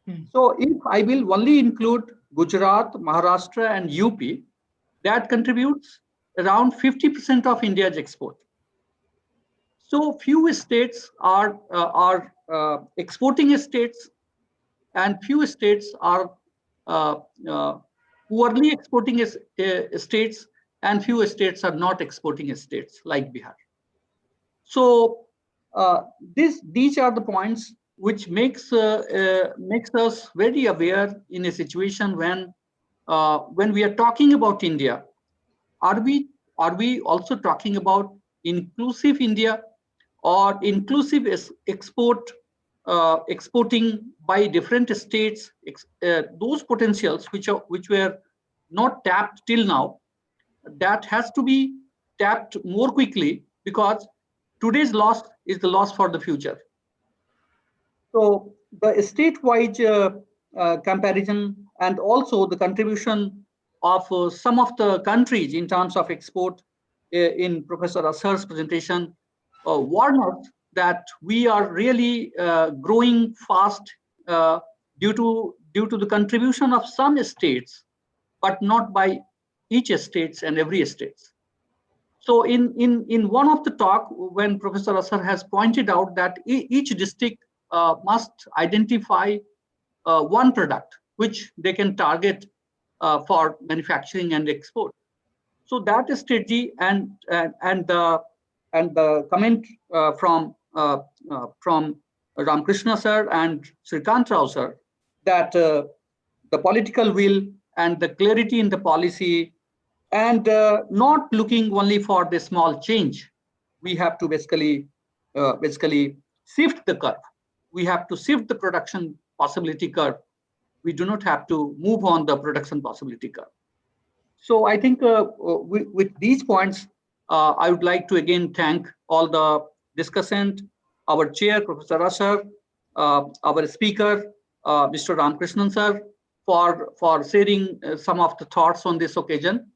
Hmm. So if I will only include Gujarat, Maharashtra, and UP, that contributes around 50% of India's export. So few states are exporting states, and few states are poorly exporting states, and few states are not exporting states, like Bihar. So these are the points which makes us very aware in a situation when we are talking about India. Are we also talking about inclusive India, or inclusive exporting by different states, those potentials which were not tapped till now, that has to be tapped more quickly, because today's loss is the loss for the future. So the state-wise comparison, and also the contribution of some of the countries in terms of export in Professor Asar's presentation warn us that we are really growing fast due to the contribution of some states, but not by each states and every states. So in one of the talk, when Professor Asar has pointed out that each district must identify one product which they can target for manufacturing and export. So that strategy and the comment from Ramakrishnan sir and Srikant Rao sir, that the political will and the clarity in the policy, and not looking only for the small change, we have to basically shift the curve. We have to shift the production possibility curve. We do not have to move on the production possibility curve. So I think with these points, I would like to again thank all the discussant, our chair, Professor Asar, our speaker, Mr. Ramakrishnan sir, for sharing some of the thoughts on this occasion.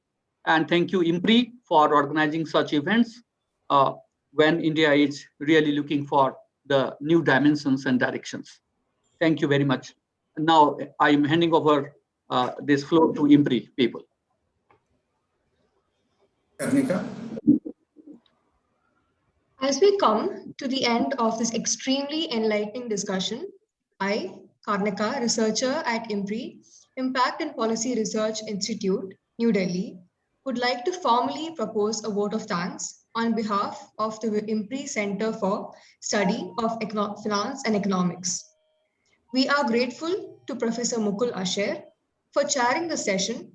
And thank you, IMPRI, for organizing such events when India is really looking for the new dimensions and directions. Thank you very much. Now I'm handing over this floor to IMPRI people. As we come to the end of this extremely enlightening discussion, I, Karnika, researcher at IMPRI, Impact and Policy Research Institute, New Delhi, would like to formally propose a vote of thanks on behalf of the IMPRI Center for Study of Finance and Economics. We are grateful to Professor Mukul for chairing the session,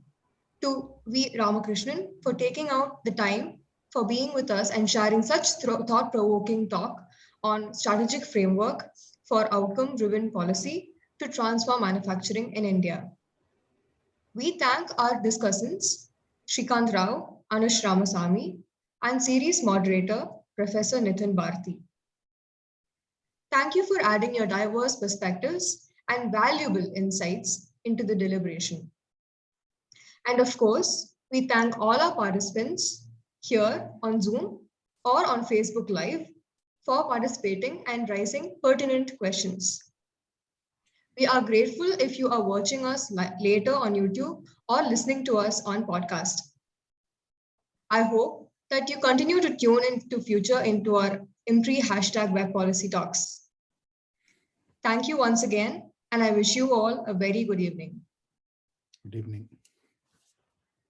to V. Ramakrishnan for taking out the time for being with us and sharing such thought-provoking talk on strategic framework for outcome-driven policy to transform manufacturing in India. We thank our discussants, Srikant Rao, Annush Ramasamy, and series moderator, Professor Bharti. Thank you for adding your diverse perspectives and valuable insights into the deliberation. And of course, we thank all our participants here on Zoom or on Facebook Live for participating and raising pertinent questions. We are grateful if you are watching us later on YouTube or listening to us on podcast. I hope that you continue to tune into future into our IMPRI #Web Policy Talks. Thank you once again, and I wish you all a very good evening. Good evening.